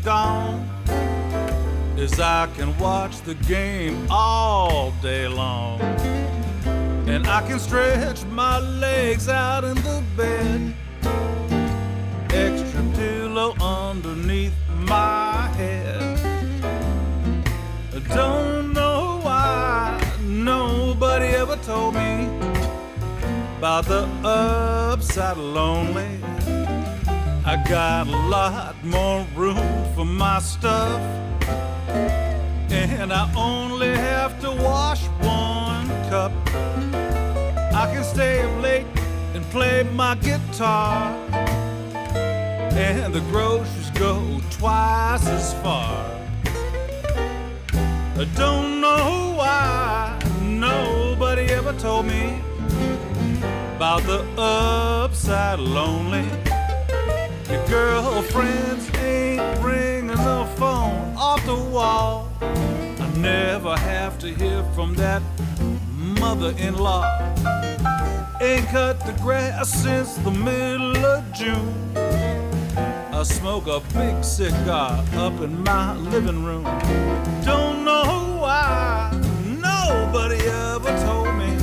gone is I can watch the game all day long. And I can stretch my legs out in the bed, extra pillow underneath my head. I don't know why nobody ever told me about the upside of lonely. I got a lot more room for my stuff, and I only have to wash one cup. I can stay up late and play my guitar, and the groceries go twice as far. I don't know why nobody ever told me about the upside of lonely. Your girlfriends ain't ringing the phone off the wall. I never have to hear from that mother-in-law. Ain't cut the grass since the middle of June. I smoke a big cigar up in my living room. Don't know why nobody ever told me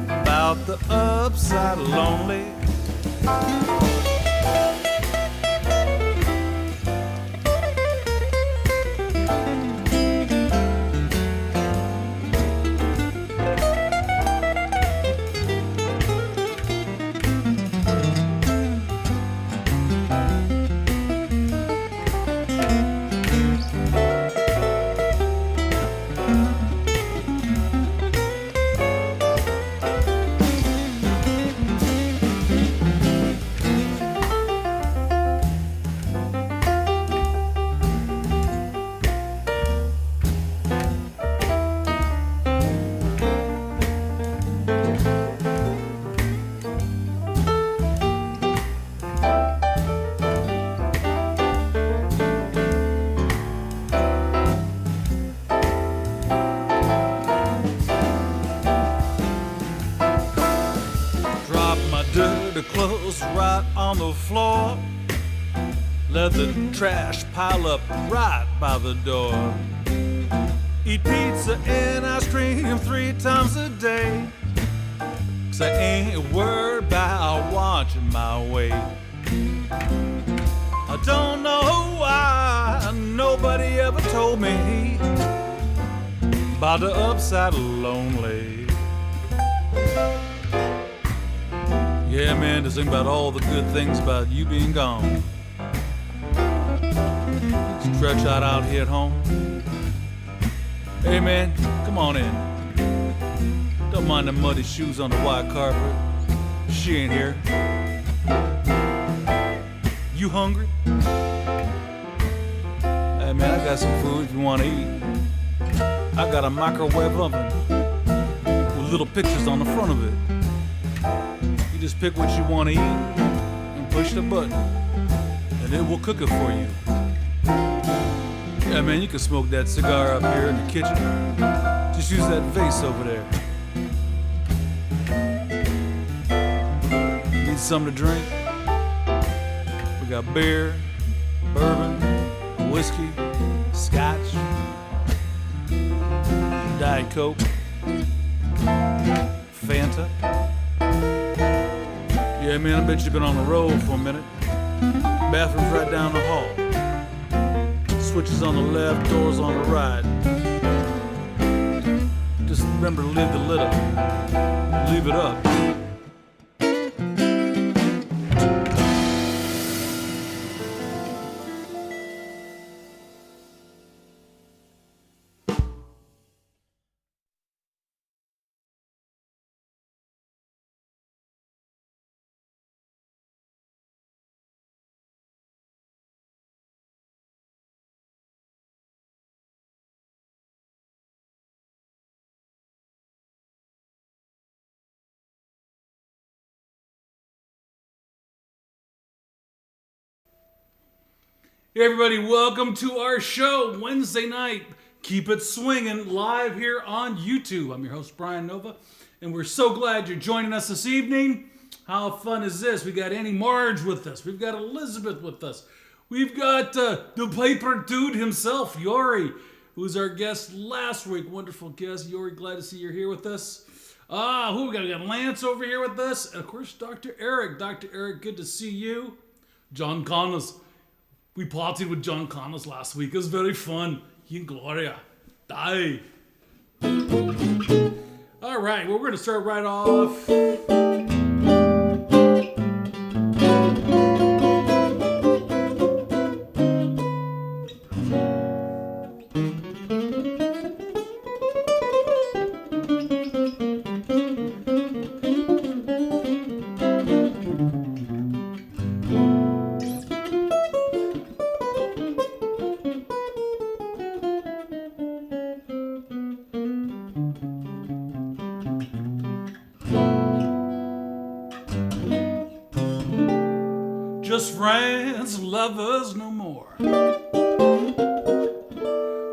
about the upside of lonely. Clothes right on the floor. Let the trash pile up right by the door. Eat pizza and ice cream 3 times a day, 'cause I ain't worried about watching my weight. I don't know why nobody ever told me about the upside of lonely. Yeah, man, just think about all the good things about you being gone. Stretch out here at home. Hey, man, come on in. Don't mind the muddy shoes on the white carpet. She ain't here. You hungry? Hey, man, I got some food if you want to eat. I got a microwave oven with little pictures on the front of it. You just pick what you want to eat and push the button, and it will cook it for you. Yeah, man, you can smoke that cigar up here in the kitchen. Just use that vase over there. Need something to drink? We got beer, bourbon, whiskey, scotch, Diet Coke, Fanta. Yeah, man, I bet you've been on the road for a minute. Bathroom's right down the hall. Switches on the left, doors on the right. Just remember to leave the lid up. Leave it up. Hey everybody, welcome to our show, Wednesday night. Keep It Swingin' live here on YouTube. I'm your host, Brian Nova, and we're so glad you're joining us this evening. How fun is this? We got Annie Marge with us. We've got Elizabeth with us. We've got the paper dude himself, Yori, who's our guest last week. Wonderful guest. Yori, glad to see you're here with us. Who we got? We got Lance over here with us. And of course, Dr. Eric. Dr. Eric, good to see you. John Connors. We partied with John Connors last week. It was very fun. He and Gloria. Die. All right, well, we're going to start right off. Just friends, lovers no more.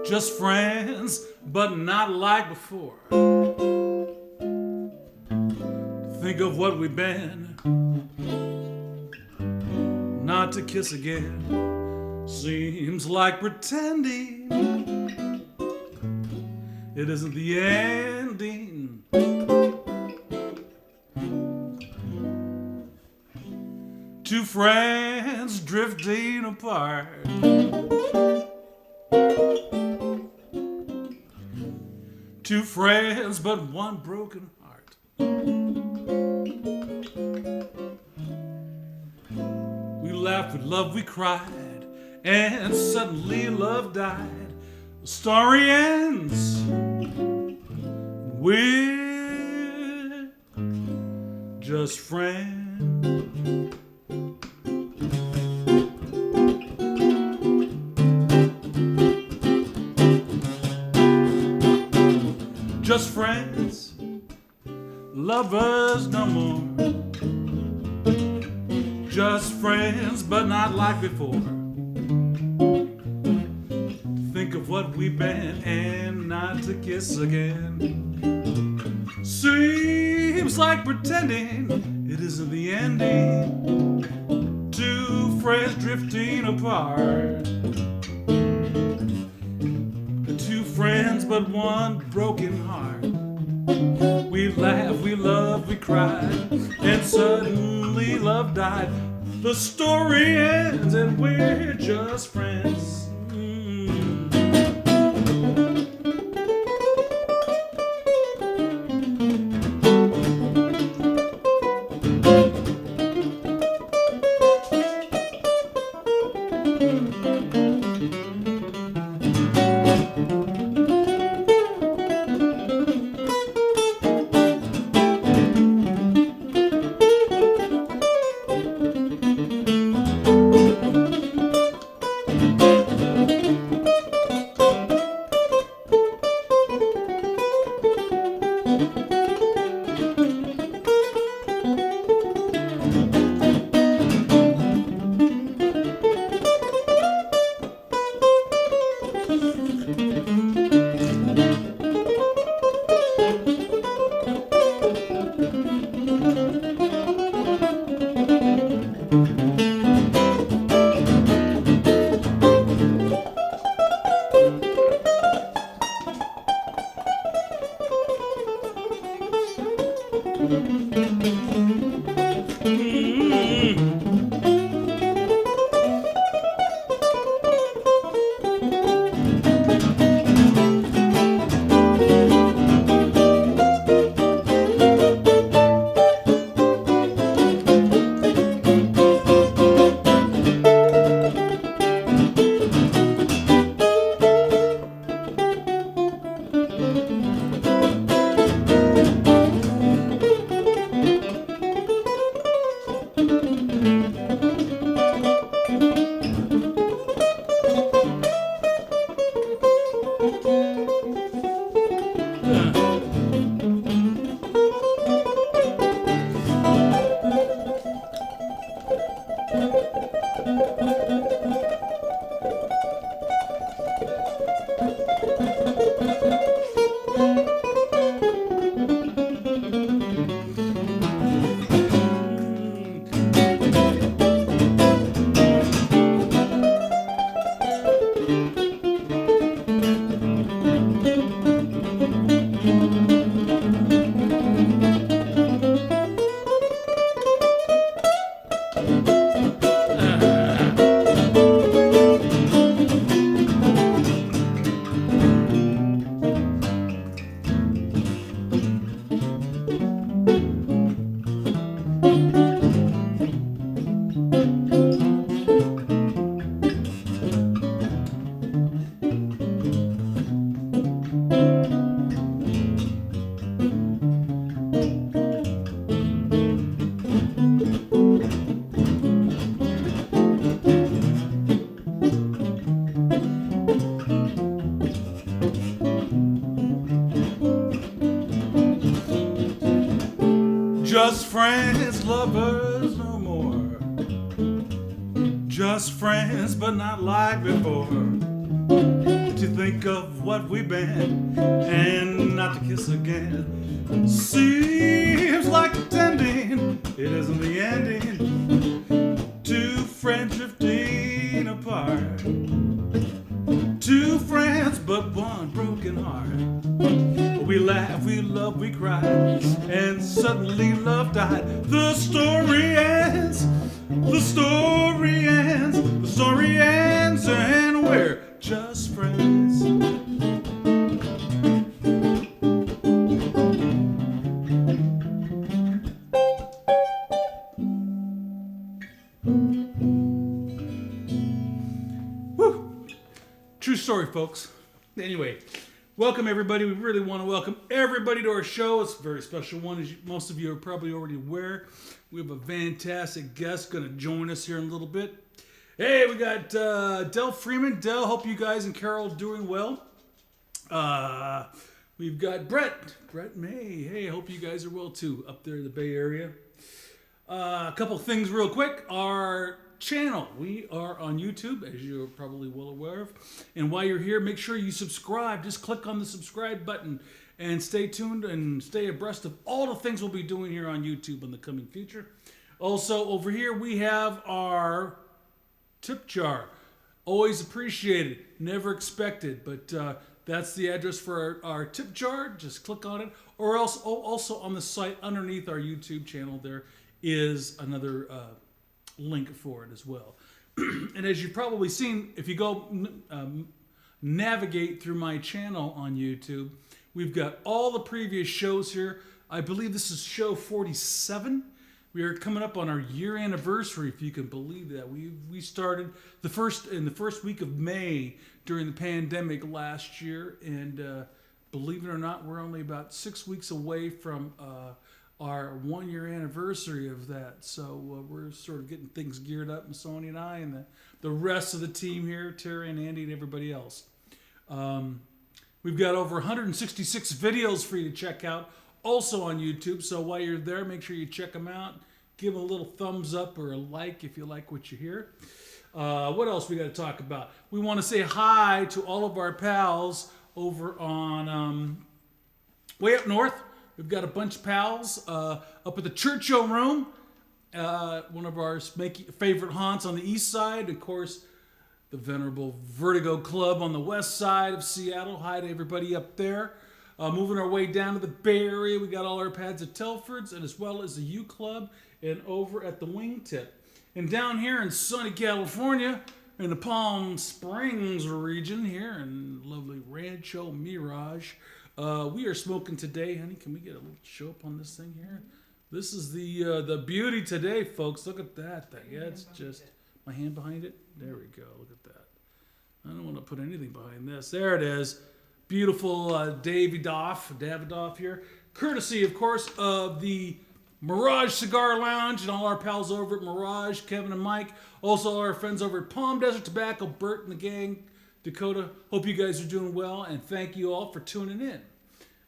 Just friends, but not like before. Think of what we've been. Not to kiss again seems like pretending. It isn't the ending. Two friends drifting apart. Two friends, but one broken heart. We laughed with love, we cried, and suddenly love died. The story ends. We're just friends. Just friends, lovers no more. Just friends, but not like before. Think of what we've been and not to kiss again. Seems like pretending it isn't the ending. Two friends drifting apart. Two friends, but one broken heart. We laughed, we loved, we cried, and suddenly love died. The story ends and we're just friends. friends, lovers no more. Just friends, but not like before. To think of what we've been and not to kiss again seems like pretending it isn't the ending. Two friends drifting apart. Two friends, but one broken heart. We laugh, we love, we cry, and suddenly love died. The story ends. The story ends. The story ends, and we're just friends. Woo! True story, folks. Anyway, welcome everybody. We really want to welcome everybody to our show. It's a very special one, as most of you are probably already aware. We have a fantastic guest going to join us here in a little bit. Hey, we got Del Freeman. Del, hope you guys and Carol are doing well. We've got Brett May. Hey, hope you guys are well too, up there in the Bay Area. A couple things real quick. Our channel, we are on YouTube, as you're probably well aware of. And while you're here, make sure you subscribe. Just click on the subscribe button and stay tuned and stay abreast of all the things we'll be doing here on YouTube in the coming future. Also, over here, we have our tip jar. Always appreciated, never expected, but that's the address for our tip jar. Just click on it, or else also on the site underneath our YouTube channel there is another link for it as well. And as you've probably seen, if you go navigate through my channel on YouTube, we've got all the previous shows here. I believe this is show 47. We are coming up on our year anniversary, if you can believe that. We started in the first week of May during the pandemic last year, and believe it or not, we're only about 6 weeks away from our 1 year anniversary of that. So we're sort of getting things geared up, and Sony and I and the rest of the team here, Terry and Andy and everybody else. We've got over 166 videos for you to check out, also on YouTube. So while you're there, make sure you check them out. Give them a little thumbs up or a like if you like what you hear. What else we got to talk about? We want to say hi to all of our pals over on way up north. We've got a bunch of pals up at the Churchill Room, one of our favorite haunts on the east side. Of course, the venerable Vertigo Club on the west side of Seattle. Hi to everybody up there. Moving our way down to the Bay Area, we got all our pads at Telford's, and as well as the U Club and over at the Wingtip. And down here in sunny California, in the Palm Springs region here in lovely Rancho Mirage, we are smoking today. Honey, can we get a little show up on this thing here? This is the beauty today, folks. Look at that thing. Yeah, it's just my hand behind it. There we go. Look at that. I don't want to put anything behind this. There it is. Beautiful Davidoff here. Courtesy, of course, of the Mirage Cigar Lounge and all our pals over at Mirage, Kevin and Mike. Also, all our friends over at Palm Desert Tobacco, Bert and the gang, Dakota. Hope you guys are doing well, and thank you all for tuning in.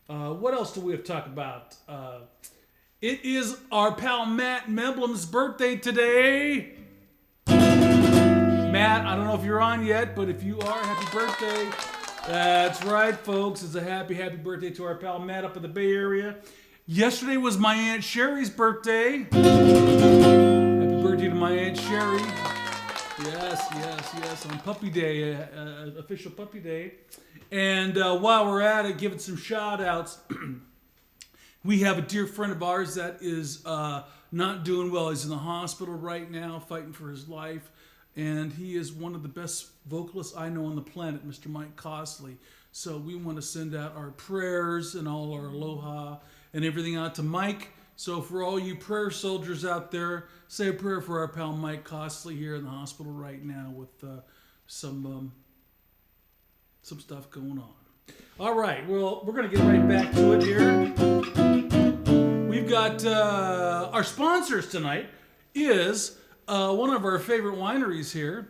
What else do we have to talk about? It is our pal Matt Memblem's birthday today. Matt, I don't know if you're on yet, but if you are, happy birthday. That's right, folks. It's a happy birthday to our pal Matt up in the Bay Area. Yesterday was my Aunt Sherry's birthday. Happy birthday to my Aunt Sherry. Yes, on Puppy Day, official Puppy Day. And while we're at it, giving some shout outs, we have a dear friend of ours that is not doing well. He's in the hospital right now, fighting for his life. And he is one of the best vocalists I know on the planet, Mr. Mike Costley. So we want to send out our prayers and all our aloha and everything out to Mike. So for all you prayer soldiers out there, say a prayer for our pal Mike Costley here in the hospital right now with some stuff going on. All right, well, we're going to get right back to it here. We've got our sponsors tonight is one of our favorite wineries here.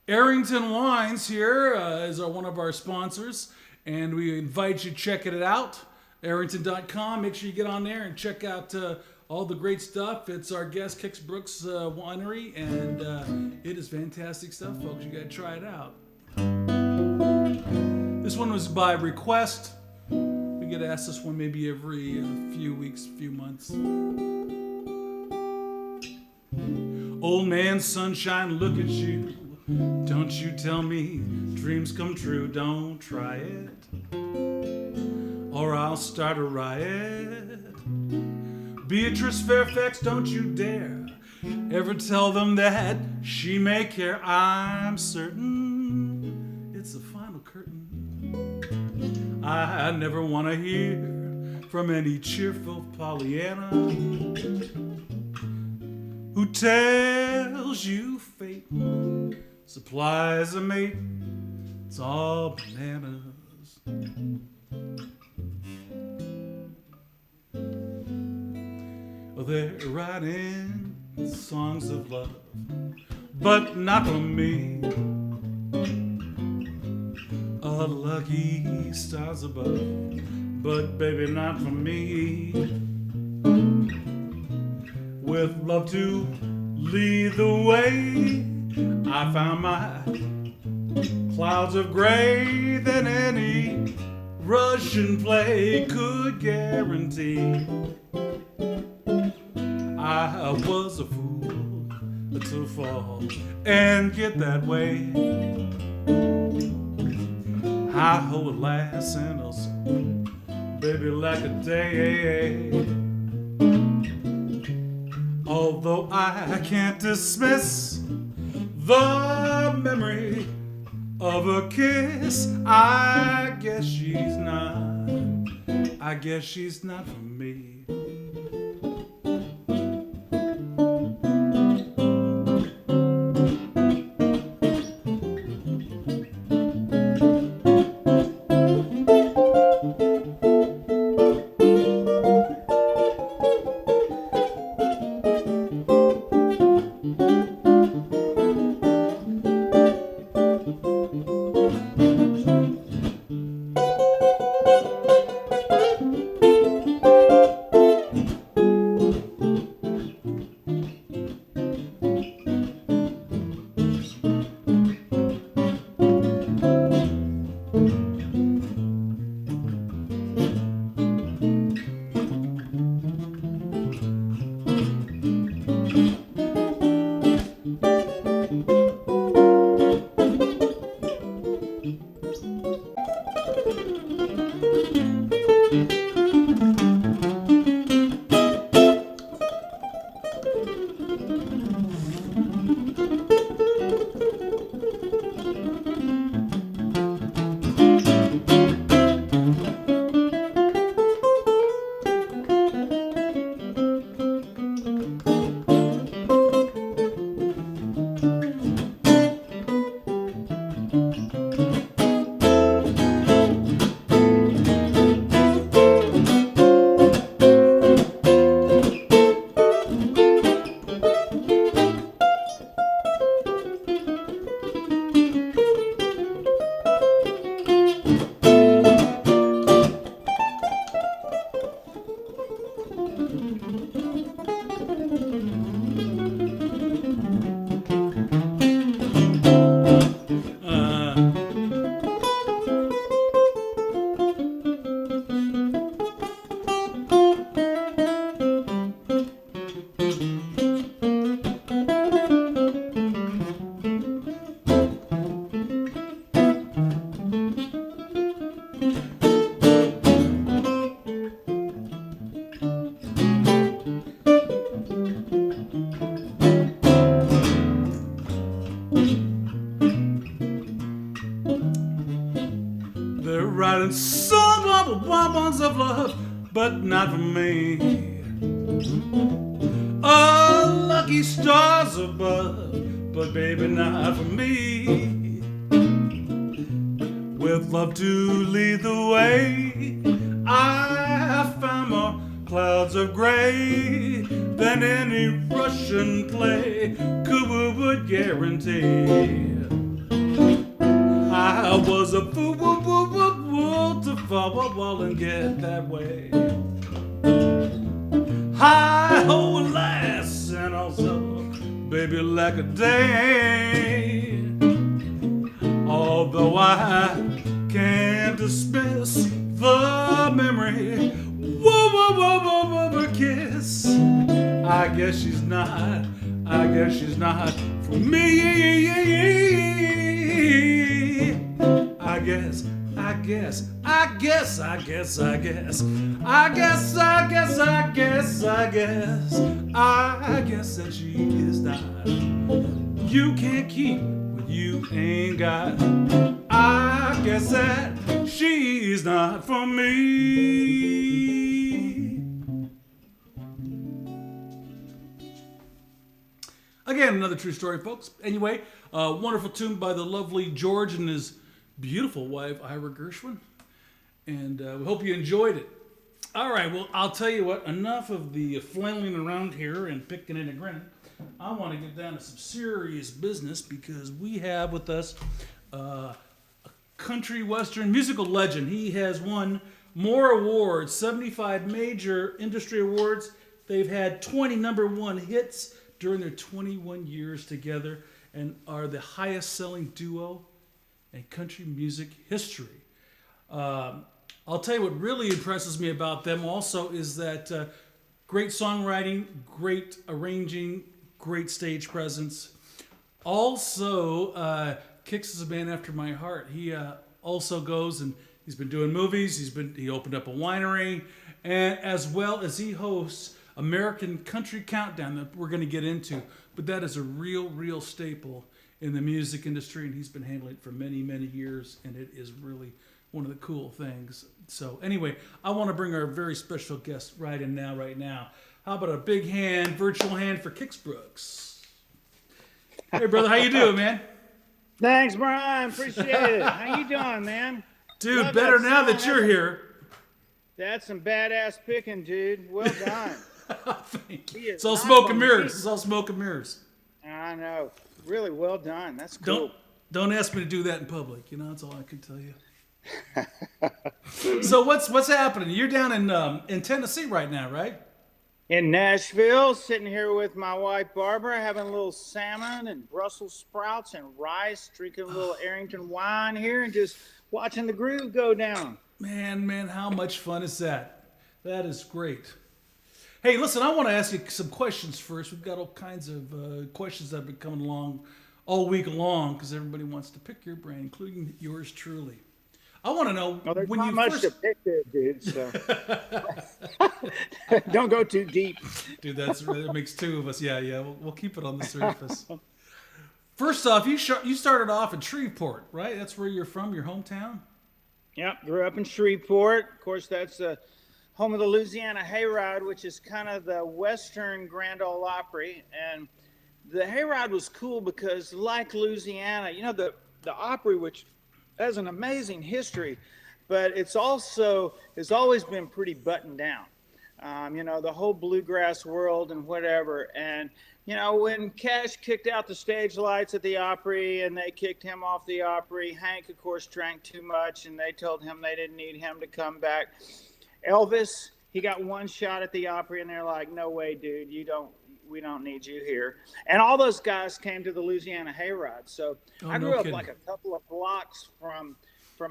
Arrington Wines here is one of our sponsors, and we invite you to check it out. Arrington.com. Make sure you get on there and check out all the great stuff. It's our guest Kix Brooks winery, and it is fantastic stuff, folks. You gotta try it out. This one was by request. We get asked this one maybe every few weeks, few months. Old man sunshine, look at you. Don't you tell me dreams come true. Don't try it, or I'll start a riot. Beatrice Fairfax, don't you dare ever tell them that she may care. I'm certain it's the final curtain. I never want to hear from any cheerful Pollyanna who tells you fate supplies a mate. It's all bananas. Well, they're writing songs of love, but not for me. Lucky stars above, but baby, not for me. With love to lead the way, I found my clouds of gray than any Russian play could guarantee. I was a fool to fall and get that way. I hold a lass and I'll baby like a day. Although I can't dismiss the memory of a kiss, I guess she's not for me. Writing songs of love, but not for me. Lucky stars above, but baby, not for me. With love to lead the way, I found more clouds of gray than any Russian play would guarantee. I was a fool to fall and get that way. Hi ho lass, and also baby like a day. Although I can't dismiss the memory, whoa, whoa, whoa, whoa, whoa, whoa, kiss. I guess she's not for me. I guess that she is not. You can't keep what you ain't got. I guess that she's not for me. Again, another true story, folks. Anyway, wonderful tune by the lovely George and his beautiful wife, Ira Gershwin. And we hope you enjoyed it. All right, well, I'll tell you what, enough of the flailing around here and picking and grinning. I want to get down to some serious business because we have with us a country western musical legend. He has won more awards, 75 major industry awards. They've had 20 number one hits during their 21 years together and are the highest selling duo in country music history. I'll tell you what really impresses me about them also is that great songwriting, great arranging, great stage presence. Also, Kix is a man after my heart. He also goes and he's been doing movies. He opened up a winery, and as well as he hosts American Country Countdown that we're going to get into. But that is a real staple in the music industry, and he's been handling it for many years, and it is really one of the cool things. So anyway, I want to bring our very special guest right now. How about a big hand, virtual hand for Kix Brooks? Hey, brother, how you doing, man? Thanks, Brian. Appreciate it. How you doing, man? Dude, love better now that you're here. That's some badass picking, dude. Well done. Thank you. It's all smoke and mirrors. I know. Really well done. That's cool. Don't ask me to do that in public. You know, that's all I can tell you. So what's happening? You're down in Tennessee right now, right? In Nashville, sitting here with my wife Barbara, having a little salmon and Brussels sprouts and rice, drinking a little Arrington wine here, and just watching the groove go down. Man, how much fun is that? That is great. Hey, listen, I want to ask you some questions first. We've got all kinds of questions that have been coming along all week long because everybody wants to pick your brain, including yours truly. I want to know there's when not you much first... to pick there, dude. So don't go too deep, dude. That makes two of us. Yeah. We'll keep it on the surface. First off, you started off in Shreveport, right? That's where you're from, your hometown. Yep, grew up in Shreveport. Of course, that's the home of the Louisiana Hayride, which is kind of the Western Grand Ole Opry. And the Hayride was cool because, like Louisiana, you know, the Opry, which has an amazing history, but it's always been pretty buttoned down. You know, the whole bluegrass world and whatever. And, you know, when Cash kicked out the stage lights at the Opry and they kicked him off the Opry, Hank, of course, drank too much and they told him they didn't need him to come back. Elvis, he got one shot at the Opry and they're like, no way, dude, we don't need you here. And all those guys came to the Louisiana Hayride. So I grew up like a couple of blocks from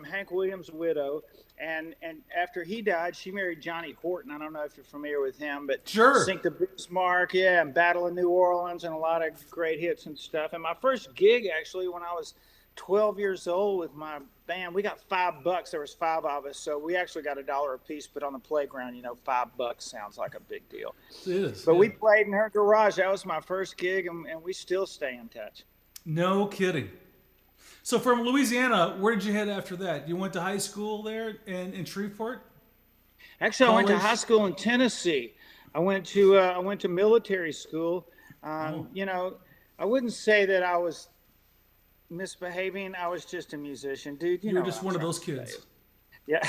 Hank Williams' widow. And after he died, she married Johnny Horton. I don't know if you're familiar with him, but sure. Sink the Bismarck, yeah, and Battle of New Orleans and a lot of great hits and stuff. And my first gig, actually, when I was 12 years old with my band, we got $5. There was 5 of us, so we actually got $1 a piece. But on the playground, you know, $5 sounds like a big deal. It is. But we played in her garage. That was my first gig, and we still stay in touch. No kidding. So from Louisiana, where did you head after that? You went to high school there in Shreveport? Actually, I went to high school in Tennessee. I went to military school. You know, I wouldn't say that I was misbehaving. I was just a musician, dude. You know, were just one of those kids. Yeah.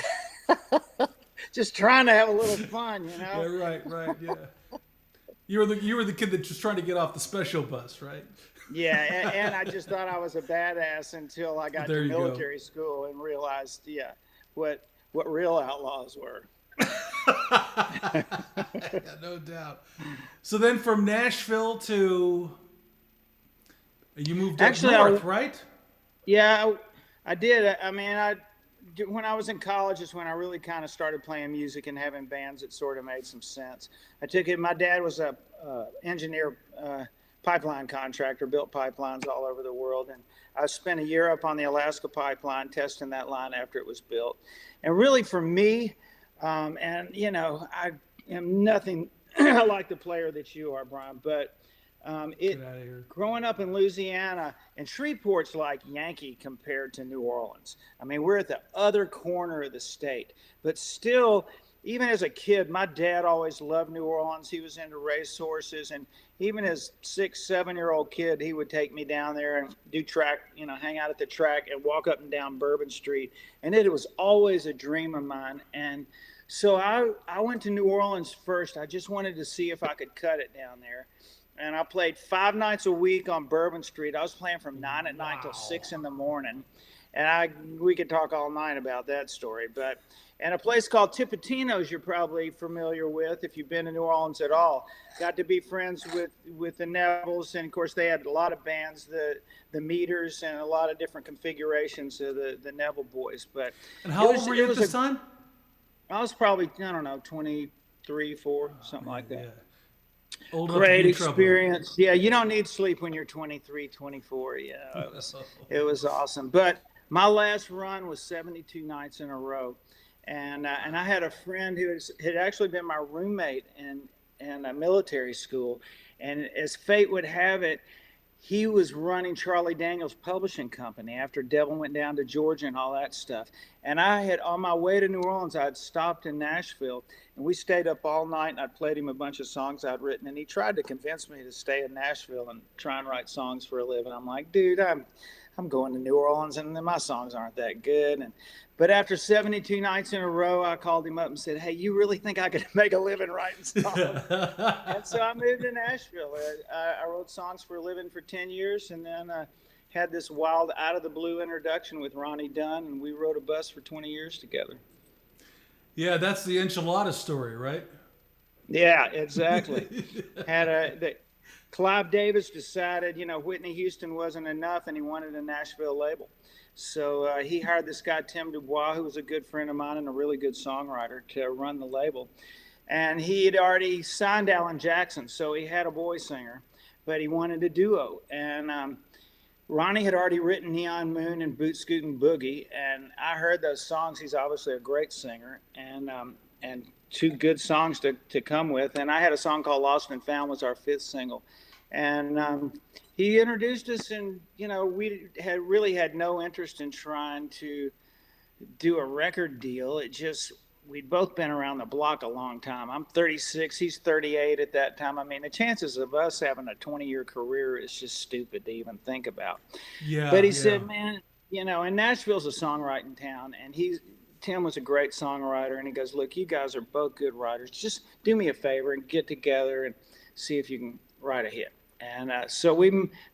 Just trying to have a little fun, you know. Yeah, right, yeah. You were the kid that was trying to get off the special bus, right? Yeah, and I just thought I was a badass until I got to military school and realized, what real outlaws were. Yeah, no doubt. So then from Nashville to you moved up Actually, north, right? yeah, I did. I mean, when I was in college is when I really kind of started playing music and having bands that sort of made some sense. I took it. My dad was a engineer, pipeline contractor, built pipelines all over the world, and I spent a year up on the Alaska pipeline testing that line after it was built. And really, for me, and you know, I am nothing like the player that you are, Brian, but Get out of here. growing up in Louisiana, and Shreveport's like Yankee compared to New Orleans. I mean, we're at the other corner of the state, but still, even as a kid, my dad always loved New Orleans. He was into racehorses, and even as 6, 7-year-old kid, he would take me down there and do track, you know, hang out at the track and walk up and down Bourbon Street. And it was always a dream of mine. And so I went to New Orleans first. I just wanted to see if I could cut it down there. And I played 5 nights a week on Bourbon Street. I was playing from 9 at night till 6 in the morning. And we could talk all night about that story. And a place called Tipitino's you're probably familiar with if you've been to New Orleans at all. Got to be friends with the Nevilles. And, of course, they had a lot of bands, the Meters, and a lot of different configurations of the Neville boys. And how old were you at this time? I was probably, I don't know, 23, 4, something like that. Yeah. Old Great experience. Yeah, you don't need sleep when you're 23, 24. Yeah, it was awesome. But my last run was 72 nights in a row. And I had a friend who had actually been my roommate in a military school. And as fate would have it, he was running Charlie Daniels Publishing Company after Devil went down to Georgia and all that stuff. And I had, on my way to New Orleans, I had stopped in Nashville, and we stayed up all night, and I played him a bunch of songs I'd written, and he tried to convince me to stay in Nashville and try and write songs for a living. I'm like, dude, I'm going to New Orleans, and my songs aren't that good. But after 72 nights in a row, I called him up and said, hey, you really think I could make a living writing songs? And so I moved to Nashville. I wrote songs for a living for 10 years, and then had this wild out-of-the-blue introduction with Ronnie Dunn, and we rode a bus for 20 years together. Yeah, that's the enchilada story, right? Yeah, exactly. Clive Davis decided, Whitney Houston wasn't enough, and he wanted a Nashville label. So he hired this guy, Tim Dubois, who was a good friend of mine and a really good songwriter, to run the label. And he had already signed Alan Jackson, so he had a boy singer, but he wanted a duo. And Ronnie had already written Neon Moon and Boot Scootin' Boogie, and I heard those songs. He's obviously a great singer, and 2 good songs to come with. And I had a song called Lost and Found, was our 5th single. And he introduced us, and, we had no interest in trying to do a record deal. We'd both been around the block a long time. I'm 36, he's 38 at that time. I mean, the chances of us having a 20-year career is just stupid to even think about. Yeah. But he said, man, and Nashville's a songwriting town, and Tim was a great songwriter, and he goes, look, you guys are both good writers. Just do me a favor and get together and see if you can write a hit. And so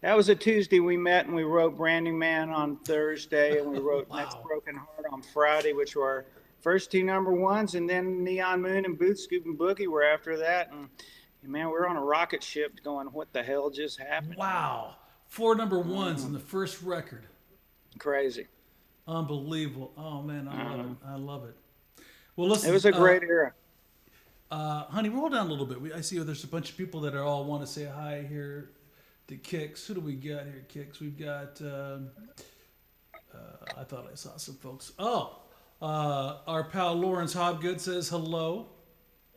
that was a Tuesday. We met and we wrote Brand New Man on Thursday, and we wrote Wow. Next Broken Heart on Friday, which were our first 2 number ones, and then Neon Moon and Boot Scootin' Boogie were after that. And man, we're on a rocket ship going, what the hell just happened? Wow. 4 number ones in the first record. Crazy. Unbelievable. Oh, man, I love it. Well, listen. It was a great era. Honey, roll down a little bit. I see there's a bunch of people that all want to say hi here to Kix. Who do we got here, Kix? We've got, I thought I saw some folks. Oh, our pal Lawrence Hobgood says hello.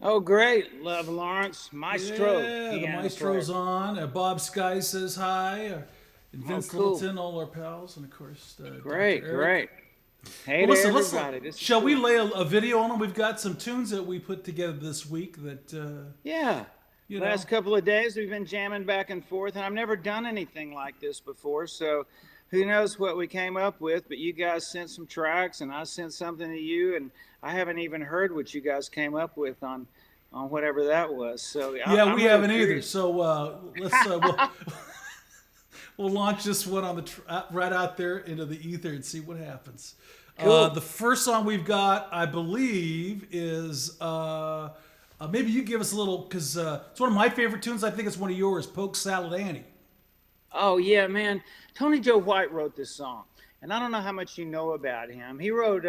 Oh, great. Love Lawrence. Maestro. Yeah, the Piano maestro's player. on. Bob Sky says hi. And Vince cool. Littleton, all our pals. And, of course, Great, Dr. Eric. great. Hey, Well, to listen, everybody. This is shall we cool. lay a video on them? We've got some tunes that we put together this week that, Yeah. you Last know. couple of days, we've been jamming back and forth, and I've never done anything like this before, so who knows what we came up with, but you guys sent some tracks, and I sent something to you, and I haven't even heard what you guys came up with on whatever that was. So Yeah, I'm we really haven't either. curious. So let's we'll launch this one on the right out there into the ether and see what happens. Cool. The first song we've got, I believe, is maybe you give us a little, because it's one of my favorite tunes. I think it's one of yours, Poke Salad Annie. Oh yeah, man. Tony Joe White wrote this song, and I don't know how much you know about him. He wrote,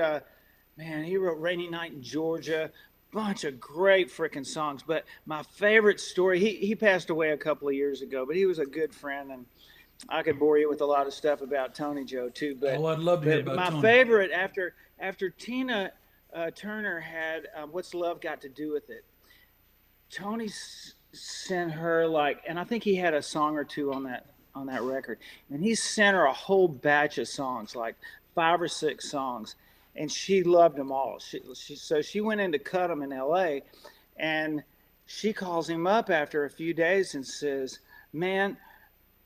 he wrote "Rainy Night in Georgia," bunch of great freaking songs. But my favorite story, he passed away a couple of years ago, but he was a good friend, and I could bore you with a lot of stuff about Tony Joe too. But I'd love to hear about my Tony. favorite after Tina Turner had "What's Love Got to Do with It," Tony sent her and I think he had a song or two on that record, and he sent her a whole batch of songs, like 5 or 6 songs, and she loved them all. So she went in to cut them in LA, and she calls him up after a few days and says, "Man,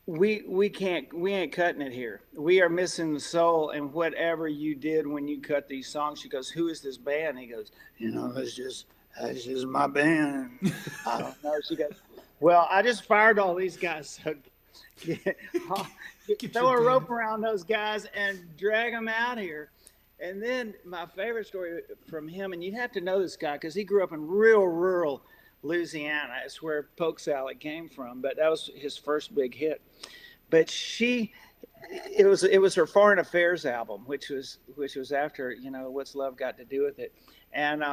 we ain't cutting it here. We are missing the soul and whatever you did when you cut these songs." She goes, "Who is this band?" He goes, "That's just my band." I don't know. She goes, "Well, I just fired all these guys, so throw a rope around those guys and drag them out here." And then my favorite story from him, and you have to know this guy because he grew up in real rural Louisiana. It's where Poke Salad came from, but that was his first big hit. But it was her Foreign Affairs album, which was after What's Love Got to Do with It, and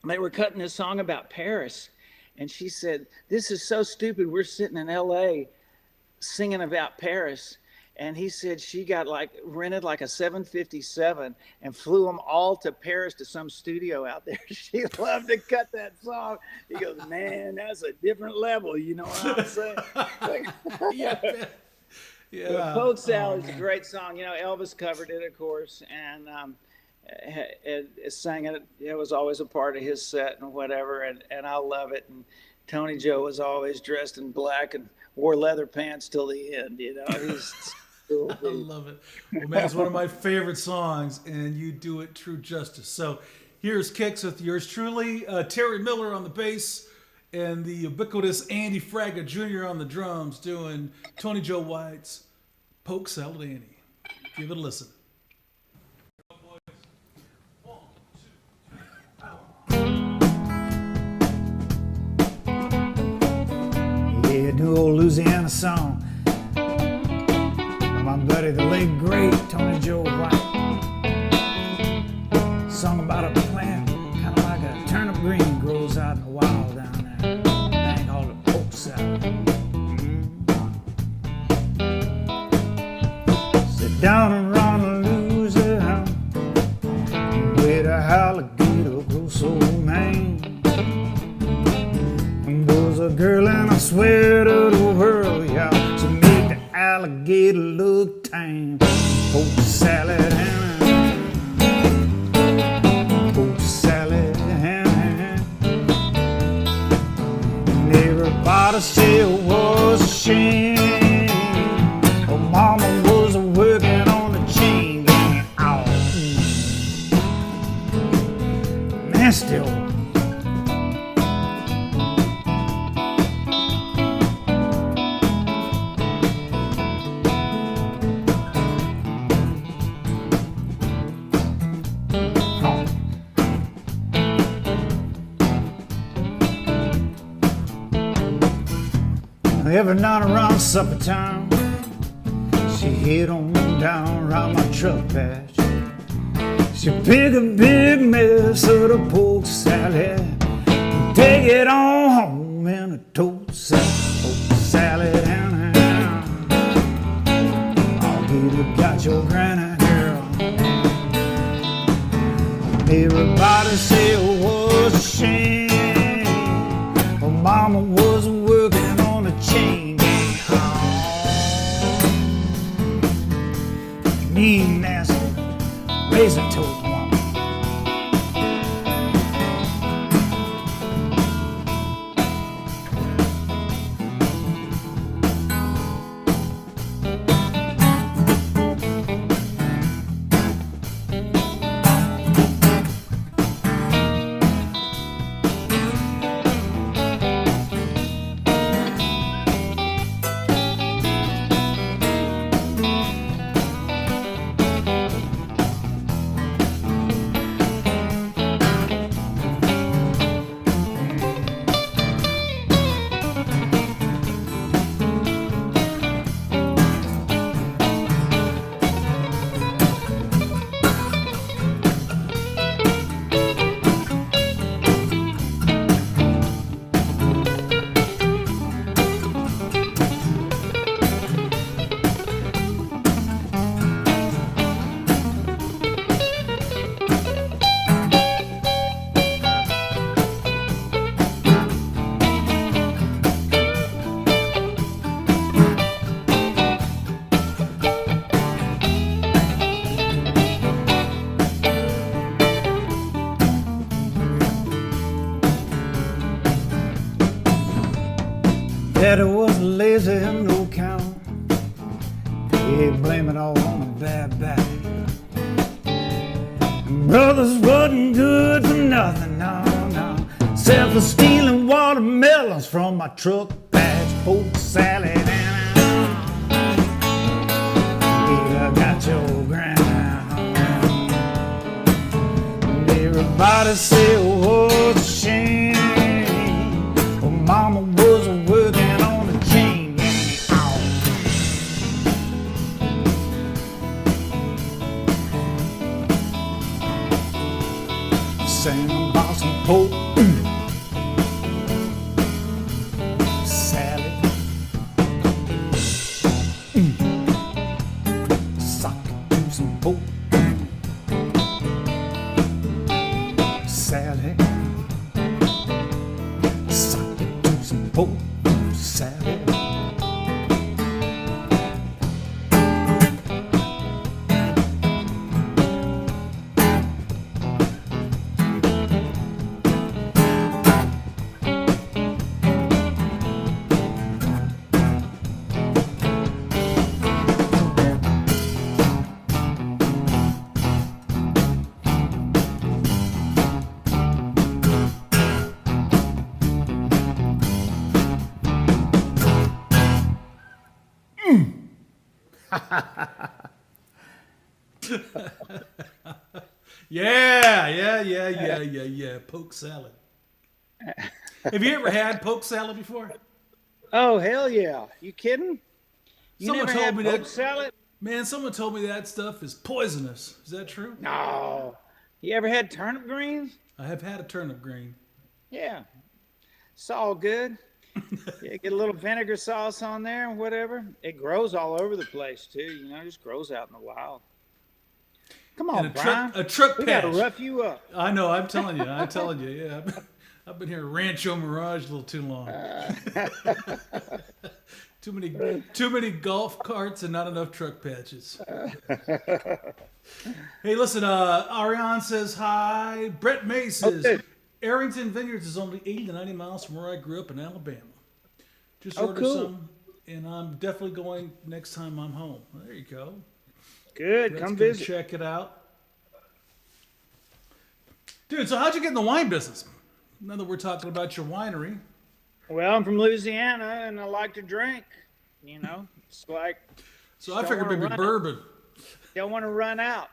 they were cutting this song about Paris, and she said, "This is so stupid. We're sitting in L.A. singing about Paris." And he said she got rented a 757 and flew them all to Paris to some studio out there. She loved to cut that song. He goes, "Man, that's a different level." You know what I'm saying? Yeah. Poke Salad's a great song. Elvis covered it, of course, and it sang it. It was always a part of his set and whatever, and I love it. And Tony Joe was always dressed in black and wore leather pants till the end. He's cool. I love it. Well, man, it's one of my favorite songs, and you do it true justice. So here's Kix with yours truly, Terry Miller on the bass, and the ubiquitous Andy Fraga Jr. on the drums doing Tony Joe White's Poke Salad Annie. Give it a listen. Yeah, new old Louisiana song by my buddy, the late great Tony Joe White. Song about a plant, kind of like a turnip green, grows out in the wild down there. A thing called a poke salad. Sit down and run a Louisiana, where the alligator grows so man. Was a girl and I swear to the world, y'all, to make the alligator look tame. Poke salad and poke salad and everybody said it was a shame. Oh, mama was working on the chain gang. Ow. Nasty old. Every night around supper time, she hit on down around my truck patch. She pick a big mess of the poke salad and take it on home in a tote salad. Poke salad and I'll give you got your granny girl. Everybody say it was a shame, but mama was working on a chain gang. Mean, nasty, razor-toed woman. Daddy was lazy, no count. He blame it all on the bad back. Brothers wasn't good for nothing, no, no. Except for stealing watermelons from my truck patch, poke salad. I got your ground. And everybody say, oh, it's a shame. Well, Mama was working on the chain. Sang about some poke salad. Sock to some poke salad. Sock to some poke salad. Yeah. Poke salad. Have you ever had poke salad before? Oh, hell yeah. You kidding? You Someone never told had me poke that. salad? Man, someone told me that stuff is poisonous. Is that true? No. You ever had turnip greens? I have had a turnip green. Yeah. It's all good. Yeah, get a little vinegar sauce on there and whatever. It grows all over the place too. You know, it just grows out in the wild. Come on, And Brian. a truck We patch. got to rough you up. I know. I'm telling you. Yeah. I've been here at Rancho Mirage a little too long. Too many golf carts and not enough truck patches. Hey, listen. Ariane says hi. Brett May says Arrington Vineyards is only 80 to 90 miles from where I grew up in Alabama. Just ordered some, and I'm definitely going next time I'm home. Well, there you go. Good. Brett's Come gonna visit. check it out. Dude, so how'd you get in the wine business? Now that we're talking about your winery. Well, I'm from Louisiana and I like to drink. You know, it's like So I figured maybe bourbon. don't want to run out.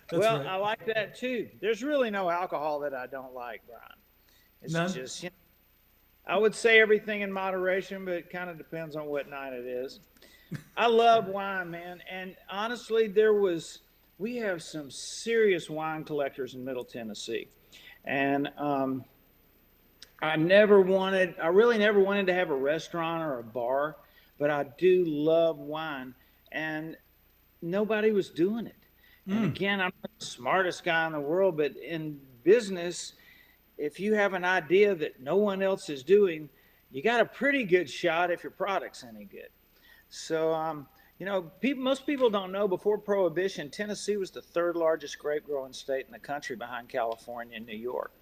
That's Well, right. I like that too. There's really no alcohol that I don't like, Brian. It's None? just, you know, I would say everything in moderation, but it kind of depends on what night it is. I love wine, man. And honestly, we have some serious wine collectors in Middle Tennessee. And I really never wanted to have a restaurant or a bar, but I do love wine. And nobody was doing it. And again, I'm not the smartest guy in the world, but in business, if you have an idea that no one else is doing, you got a pretty good shot if your product's any good. So, you know, most people don't know, before Prohibition, Tennessee was the third largest grape growing state in the country behind California and New York.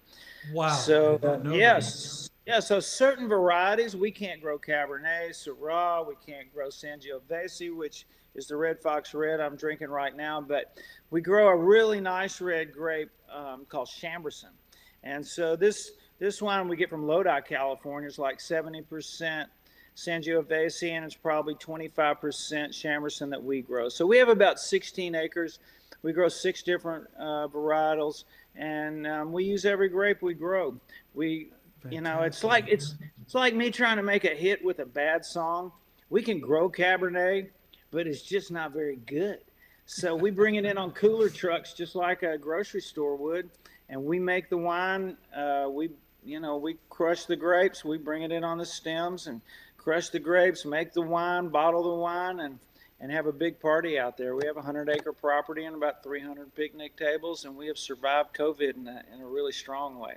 Wow. So, I didn't know yes. Yeah, so certain varieties, we can't grow Cabernet, Syrah, we can't grow Sangiovese, which is the Red Fox Red I'm drinking right now, but we grow a really nice red grape called Chamberson. And so this wine we get from Lodi, California is like 70% Sangiovese, and it's probably 25% Chamberson that we grow. So we have about 16 acres. We grow 6 different varietals, and we use every grape we grow. You know, it's like me trying to make a hit with a bad song. We can grow Cabernet, but it's just not very good. So we bring it in on cooler trucks, just like a grocery store would, and we make the wine. We crush the grapes. We bring it in on the stems and crush the grapes, make the wine, bottle the wine, and have a big party out there. We have a 100-acre property and about 300 picnic tables, and we have survived COVID in a really strong way.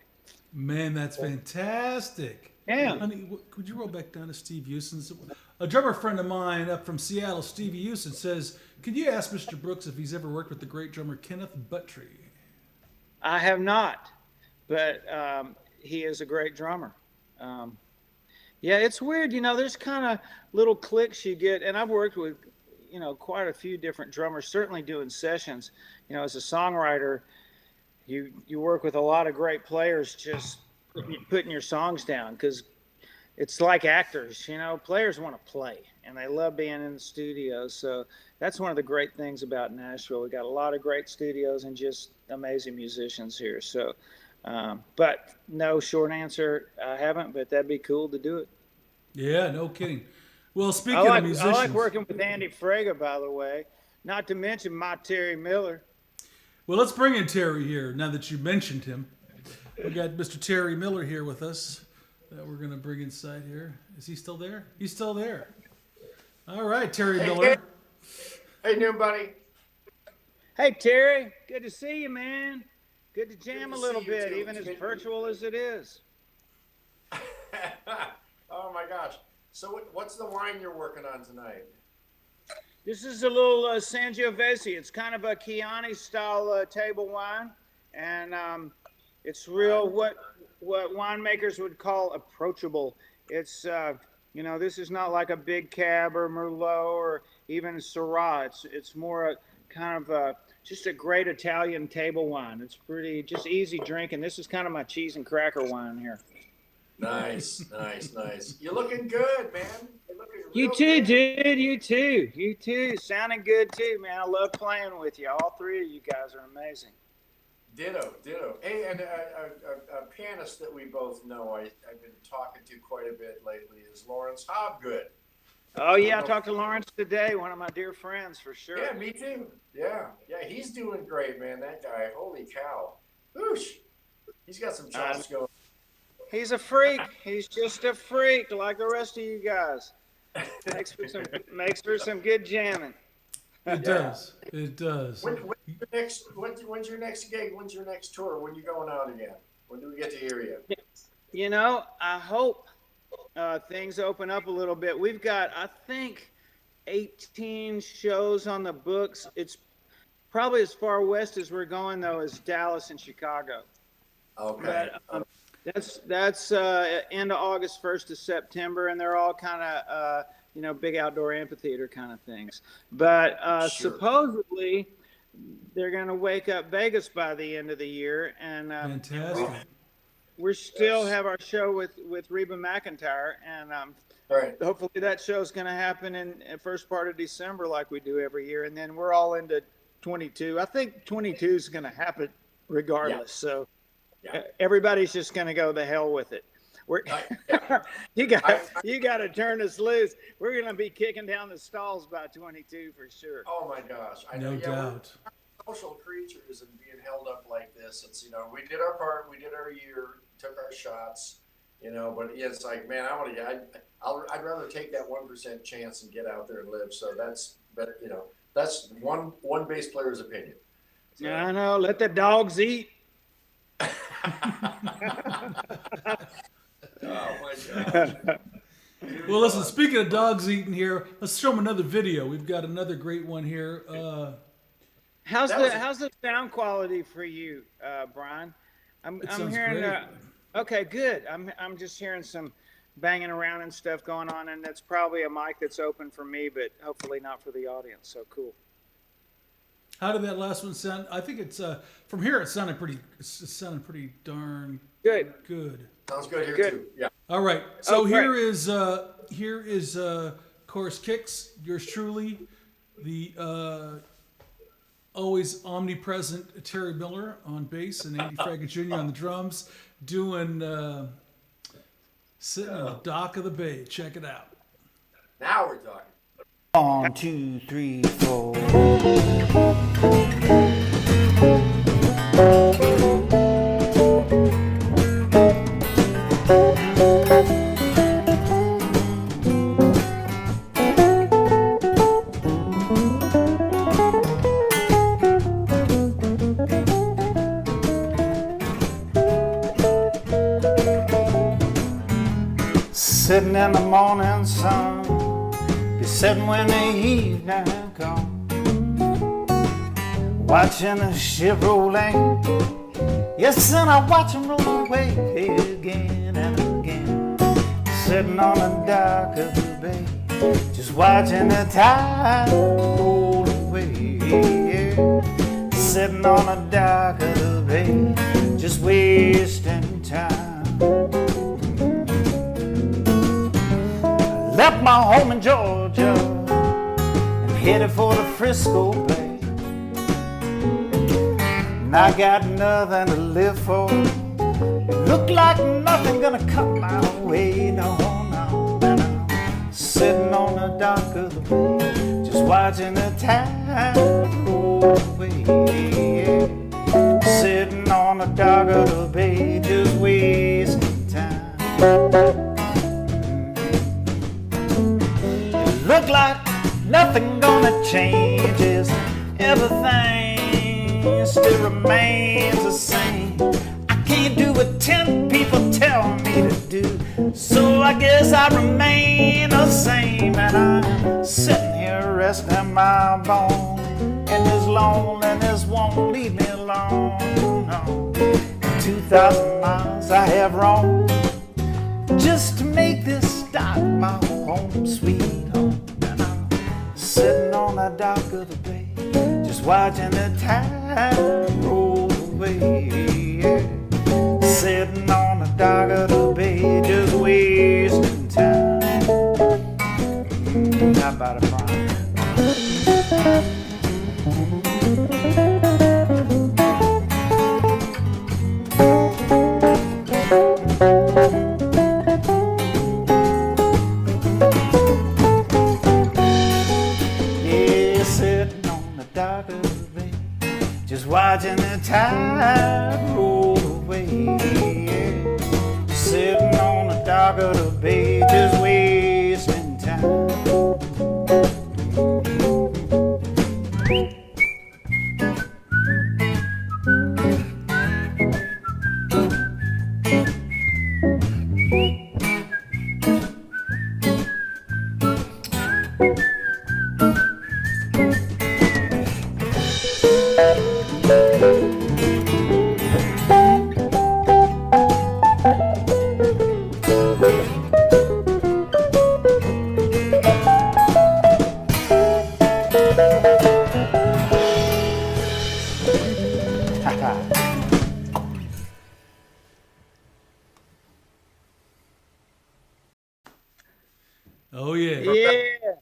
Man, that's fantastic. Yeah. Honey, could you roll back down to Steve Houston's? A drummer friend of mine up from Seattle, Stevie Houston, says, could you ask Mr. Brooks if he's ever worked with the great drummer Kenneth Buttrey? I have not, but he is a great drummer. Yeah, it's weird. There's kind of little clicks you get, and I've worked with, quite a few different drummers, certainly doing sessions. As a songwriter, you work with a lot of great players just putting your songs down because it's like actors, players want to play and they love being in the studio. So that's one of the great things about Nashville. We got a lot of great studios and just amazing musicians here. So, but no short answer, I haven't, but that'd be cool to do it. Yeah, no kidding. Well, speaking of musicians, I like working with Andy Fraga, by the way, not to mention my Terry Miller. Well, let's bring in Terry here now that you mentioned him. We got Mr. Terry Miller here with us that we're going to bring inside here. Is he still there? He's still there. All right, Terry Miller. How you doing, buddy? Hey, Terry. Good to see you, man. Good to jam a little bit, even as virtual as it is. Oh, my gosh. So what's the wine you're working on tonight? This is a little Sangiovese. It's kind of a Chianti-style table wine, and it's real what winemakers would call approachable. It's this is not like a big Cab or Merlot or even Syrah. It's more a kind of just a great Italian table wine. It's pretty just easy drinking. This is kind of my cheese and cracker wine here. Nice. You're looking good, man. You're looking You real too, good. dude. You too. Sounding good too, man. I love playing with you. All three of you guys are amazing. Ditto. Hey, and a pianist that we both know, I've been talking to quite a bit lately, is Lawrence Hobgood. Oh yeah, I talked to Lawrence today. One of my dear friends, for sure. Yeah, me too. Yeah, he's doing great, man. That guy, holy cow. Whoosh. He's got some chops going. He's a freak. He's just a freak, like the rest of you guys. Makes for some good jamming. It does. It does. When's your next gig? When's your next tour? When you going out again? When do we get to hear you? I hope things open up a little bit. We've got, I think, 18 shows on the books. It's probably as far west as we're going, though, as Dallas and Chicago. Okay. But, that's end of August, 1st of September, and they're all kind of, big outdoor amphitheater kind of things. But Sure. Supposedly, they're going to wake up Vegas by the end of the year, and Fantastic. we still have our show with Reba McEntire, and All right. hopefully that show's going to happen in the first part of December like we do every year, and then we're all into 22. I think 22 is going to happen regardless, so everybody's just going to go the hell with it. You got to turn us loose. We're going to be kicking down the stalls by 22 for sure. Oh my gosh. I know. No doubt. We're social creatures and being held up like this. It's, we did our part, we did our year, took our shots, but it's like, man, I'd rather take that 1% chance and get out there and live. So that's one bass player's opinion. So, I know. Let the dogs eat. Oh my gosh. Well, listen, speaking of dogs eating here, let's show them another video. We've got another great one here. How's the sound quality for you, Brian? I'm hearing. Great. Okay, good. I'm just hearing some banging around and stuff going on, and that's probably a mic that's open for me, but hopefully not for the audience. So cool. How did that last one sound? I think it's from here. It sounded pretty darn Good. good. Sounds good here Good. too. Yeah. All right. So great. here is of course Kix, yours truly, the always omnipresent Terry Miller on bass and Andy Fraga Jr. on the drums, doing sitting on the dock of the bay. Check it out. Now we're talking. 1, 2, 3, 4. Sitting in the morning sun, be sitting when the evening comes, watching the ship roll in. Yes, and I watch them roll away again and again. sitting on the dock of the bay, just watching the tide roll away. Yeah. Sitting on the dock of the bay, just wasting time. Left my home in Georgia and headed for the Frisco Bay. And I got nothing to live for. It looked like nothing gonna come my way. No, no, no. Sitting on the dock of the bay, just watching the tide roll away. Yeah. Sitting on the dock of the bay, just wasting time. It looked like nothing gonna change. Is everything still remains the same? I can't do what 10 people tell me to do, so I guess I remain the same. And I'm sitting here resting my bones, and this loneliness won't leave me alone. No. 2,000 miles I have roamed just to make this dock my home, sweet home. And I'm sitting on the dock of the bay, just watching the tide roll away. Yeah. Sitting on the dock of the bay, just wasting time. How about it, Brian? Yeah, sitting on the dock of the bay, just watching the tide roll away. Yeah. Sitting on the dock of the bay, just wasting time. Oh yeah. Yeah.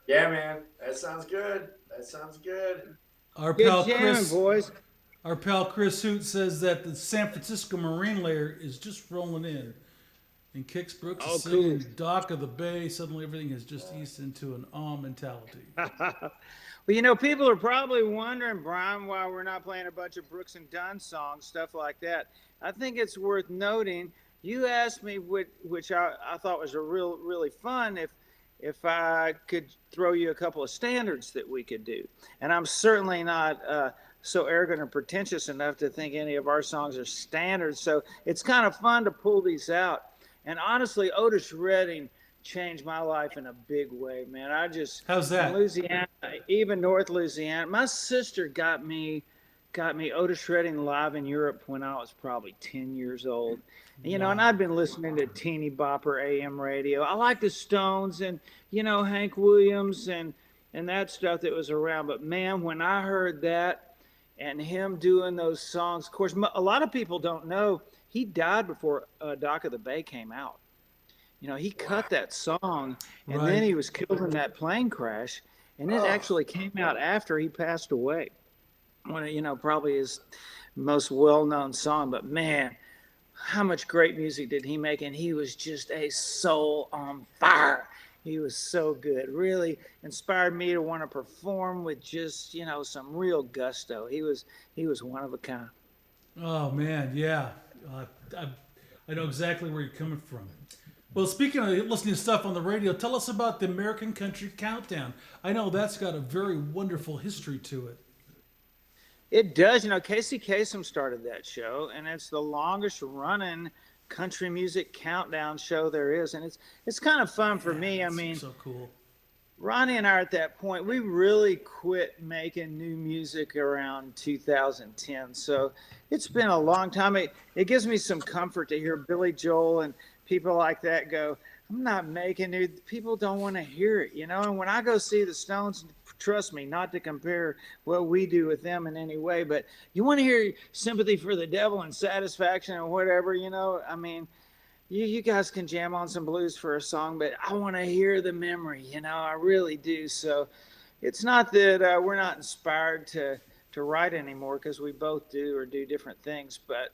Yeah, man. That sounds good. That sounds good. Our Good pal jamming, Chris, boys. our pal Chris Hoot says that the San Francisco Marine layer is just rolling in, and Kix Brooks is singing "Dock of the Bay." Suddenly, everything has just eased into an mentality. Well, you know, people are probably wondering, Brian, why we're not playing a bunch of Brooks and Dunn songs, stuff like that. I think it's worth noting. You asked me, which I thought was really fun, if I could throw you a couple of standards that we could do. And I'm certainly not so arrogant or pretentious enough to think any of our songs are standards. So it's kind of fun to pull these out. And honestly, Otis Redding changed my life in a big way, man. How's that? In Louisiana, even North Louisiana, my sister got me Otis Redding live in Europe when I was probably 10 years old. You know, and I'd been listening to teeny bopper AM radio. I like the Stones and, you know, Hank Williams and that stuff that was around. But man, when I heard that and him doing those songs, of course, a lot of people don't know he died before Dock of the Bay came out. You know, he cut that song, and then he was killed in that plane crash, and it actually came out after he passed away. One of, you know, probably his most well-known song. But man, how much great music did he make? And he was just a soul on fire. He was so good. Really inspired me to want to perform with just, you know, some real gusto. He was one of a kind. Oh man, yeah. I know exactly where you're coming from. Well, speaking of listening to stuff on the radio, tell us about the American Country Countdown. I know that's got a very wonderful history to it. It does. You know, Casey Kasem started that show, and it's the longest running country music countdown show there is. And it's kind of fun for me. I mean, so cool. Ronnie and I are at that point. We really quit making new music around 2010. So it's been a long time. It gives me some comfort to hear Billy Joel and people like that go, I'm not making it. People don't want to hear it, you know. And when I go see the Stones, trust me, not to compare what we do with them in any way, but you want to hear Sympathy for the Devil and Satisfaction and whatever, you know. I mean, you guys can jam on some blues for a song, but I want to hear the memory, you know. I really do. So it's not that we're not inspired to write anymore, because we both do or do different things, but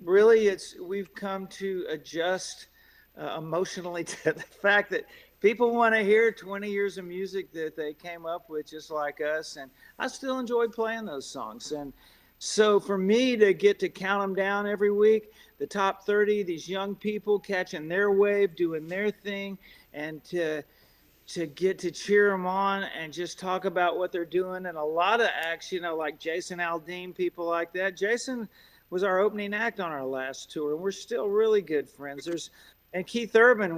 really we've come to adjust emotionally to the fact that people want to hear 20 years of music that they came up with just like us, and I still enjoy playing those songs. And so for me to get to count them down every week, the top 30, these young people catching their wave, doing their thing, and to get to cheer them on and just talk about what they're doing. And a lot of acts, you know, like Jason Aldean, people like that. Jason was our opening act on our last tour, and we're still really good friends. And Keith Urban,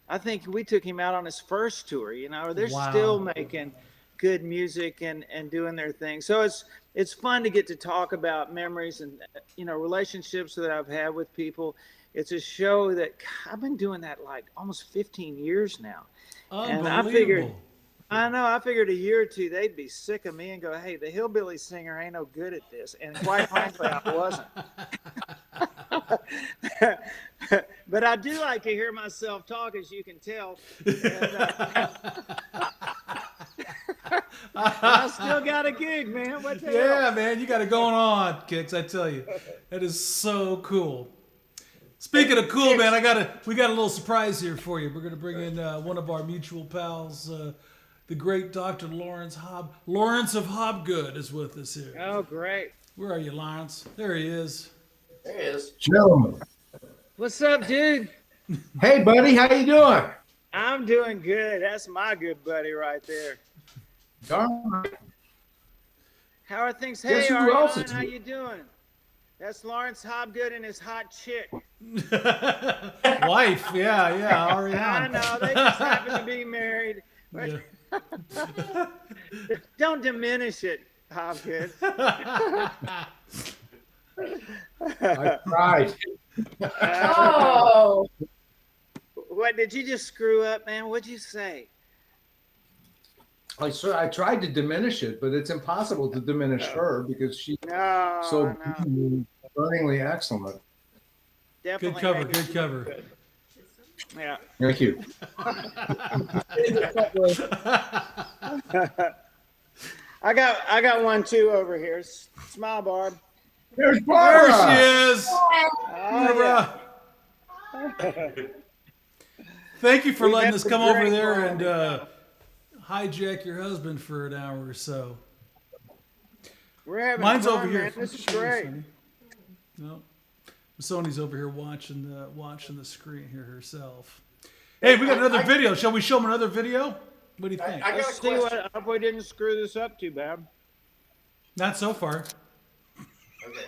I think we took him out on his first tour, you know. They're still making good music and doing their thing. So it's fun to get to talk about memories and, you know, relationships that I've had with people. It's a show that I've been doing that like almost 15 years now. And I figured a year or two they'd be sick of me and go, hey, the hillbilly singer ain't no good at this. And quite frankly, I wasn't. But I do like to hear myself talk, as you can tell. And, I still got a gig, man. What the hell? Man, you got it going on, Kix. I tell you, that is so cool. Speaking of cool, man, we got a little surprise here for you. We're gonna bring in one of our mutual pals, the great Dr. Lawrence of Hobgood is with us here. Oh, great. Where are you, Lawrence? There he is. There he is. Gentlemen. What's up, dude? Hey, buddy, how you doing? I'm doing good. That's my good buddy right there. Darn right. How are things? Guess Hey, who else Ariana, is how here? you doing? That's Lawrence Hobgood and his hot chick. Wife, yeah, I Ariana. know, they just happen to be married. Yeah. Don't diminish it, Hobgood. I tried. Oh! What, did you just screw up, man? What'd you say? I tried to diminish it, but it's impossible to diminish her because she's No, so no. burningly excellent. Definitely Good cover, make it good cover. Yeah. Thank you. I got one too over here. Smile, Barb. There's There Barbara. she is. Oh, Barbara. Thank you for We've letting had us some come over great there fun. and hijack your husband for an hour or so. We're having Mine's fun, over here. man. This is Sure, great. Sonny. No, Sony's over here watching the screen here herself. Hey, we got another video. Shall we show them another video? What do you think? I got a Let's see question. what. I hope we didn't screw this up too bad. Not so far. Okay.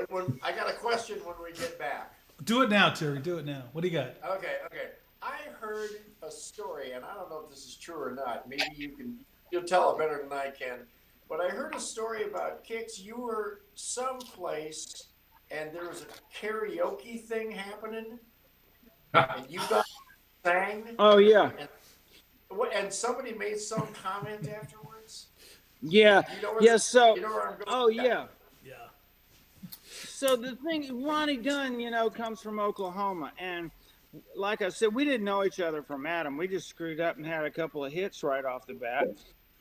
When I got a question when we get back. Do it now, Terry. Do it now. What do you got? Okay. I heard a story, and I don't know if this is true or not. Maybe you'll tell it better than I can. But I heard a story about Kix. You were someplace, and there was a karaoke thing happening, and you got sang. Oh yeah, And somebody made some comment afterwards. yeah, You know where yeah. So, you know where I'm going oh with that? yeah. Yeah. So the thing, Ronnie Dunn, you know, comes from Oklahoma, and like I said, we didn't know each other from Adam. We just screwed up and had a couple of hits right off the bat.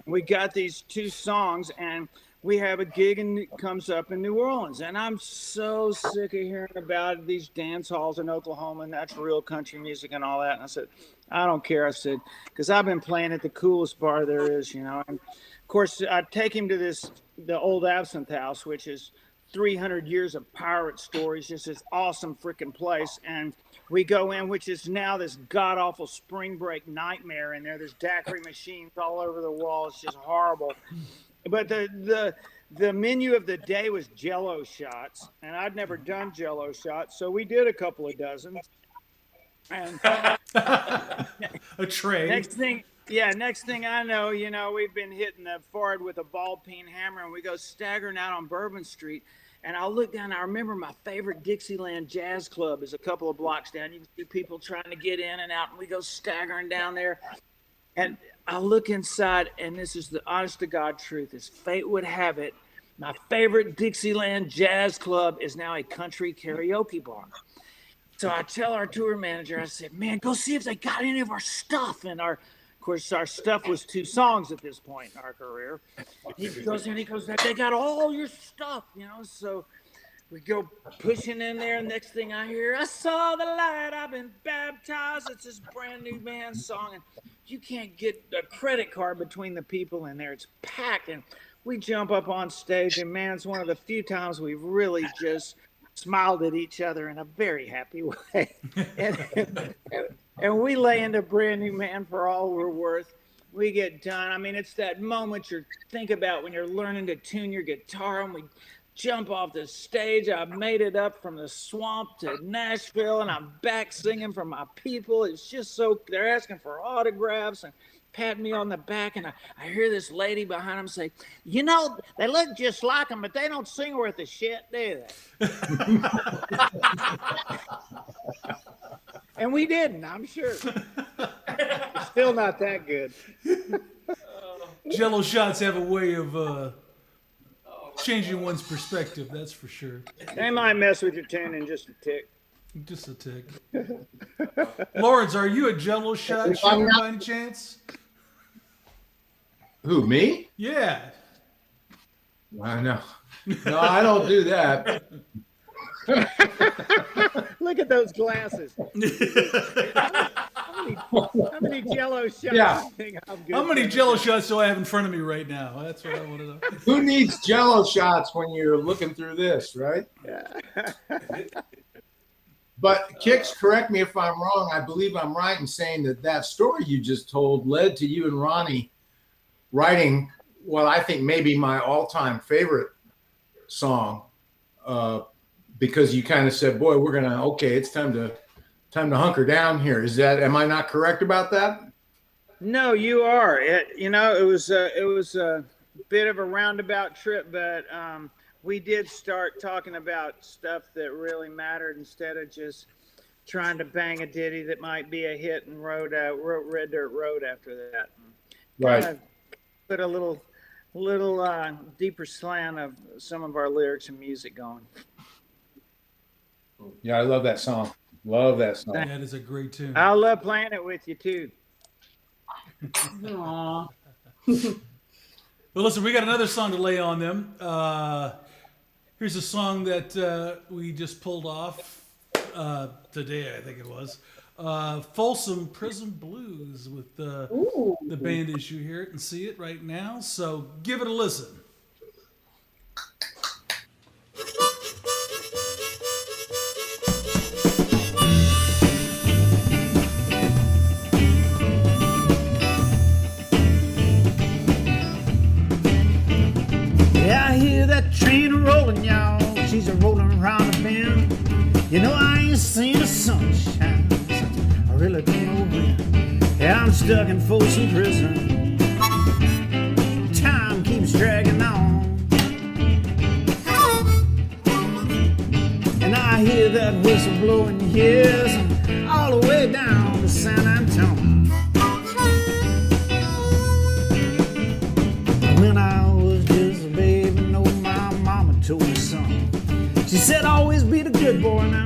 We got these two songs, and we have a gig and comes up in New Orleans, and I'm so sick of hearing about these dance halls in Oklahoma, and that's real country music and all that. And I said, I don't care. I said, because I've been playing at the coolest bar there is, you know. And of course, I take him to the old Absinthe House, which is 300 years of pirate stories, just this awesome freaking place. And we go in, which is now this god awful spring break nightmare in there. There's daiquiri machines all over the wall. It's just horrible. But the menu of the day was Jello shots, and I'd never done Jello shots, so we did a couple of dozen. And A tray. next thing I know, you know, we've been hitting the forehead with a ball peen hammer, and we go staggering out on Bourbon Street. And I'll look down. I remember my favorite Dixieland Jazz Club is a couple of blocks down. You can see people trying to get in and out, and we go staggering down there. And I look inside, and this is the honest to God truth. As fate would have it, my favorite Dixieland Jazz Club is now a country karaoke bar. So I tell our tour manager, I said, man, go see if they got any of our stuff. And of course, our stuff was 2 songs at this point in our career. He goes in, he goes, they got all your stuff, So we go pushing in there. Next thing I hear, I saw the light, I've been baptized. It's this brand new band song. And you can't get a credit card between the people in there. It's packed. And we jump up on stage, and man, it's one of the few times we've really just smiled at each other in a very happy way. and we lay into Brand New Man for All We're Worth. We get done. I mean, it's that moment you think about when you're learning to tune your guitar, and we jump off the stage. I made it up from the swamp to Nashville, and I'm back singing for my people. It's just so, they're asking for autographs and pat me on the back, and I hear this lady behind him say, they look just like them, but they don't sing worth a shit, do they? And we didn't, I'm sure. It's still not that good. Jello shots have a way of changing one's perspective, that's for sure. They might mess with your tune in just a tick. Just a tick. Lawrence, are you a Jello shot shooter by any chance? Who, me? Yeah. I know. No, I don't do that. Look at those glasses. How many Jello shots? Yeah. You think I'm good How many for? Jello shots do I have in front of me right now? That's what I want to know. Who needs Jello shots when you're looking through this, right? Yeah. But Kix, correct me if I'm wrong. I believe I'm right in saying that story you just told led to you and Ronnie writing what I think maybe my all-time favorite song, because you kind of said, "Boy, it's time to hunker down here." Am I not correct about that? No, you are. It was a bit of a roundabout trip, but we did start talking about stuff that really mattered instead of just trying to bang a ditty that might be a hit and wrote Red Dirt Road after that. Right. Kind of put a little deeper slant of some of our lyrics and music going. Yeah, I love that song. Love that song. That is a great tune. I love playing it with you too. Aww. Well, listen, we got another song to lay on them. Here's a song that we just pulled off today, I think it was. Folsom Prison Blues with the band as you hear it and see it right now. So give it a listen. Yeah, I hear that train rolling, y'all. She's a rolling around the bend. I ain't seen the sunshine since I really don't know when. Yeah, I'm stuck in Folsom Prison. Time keeps dragging on. And I hear that whistle blowing, yes, all the way down to San Antonio. When I was just a baby, my mama told me something. She said, always be the good boy now,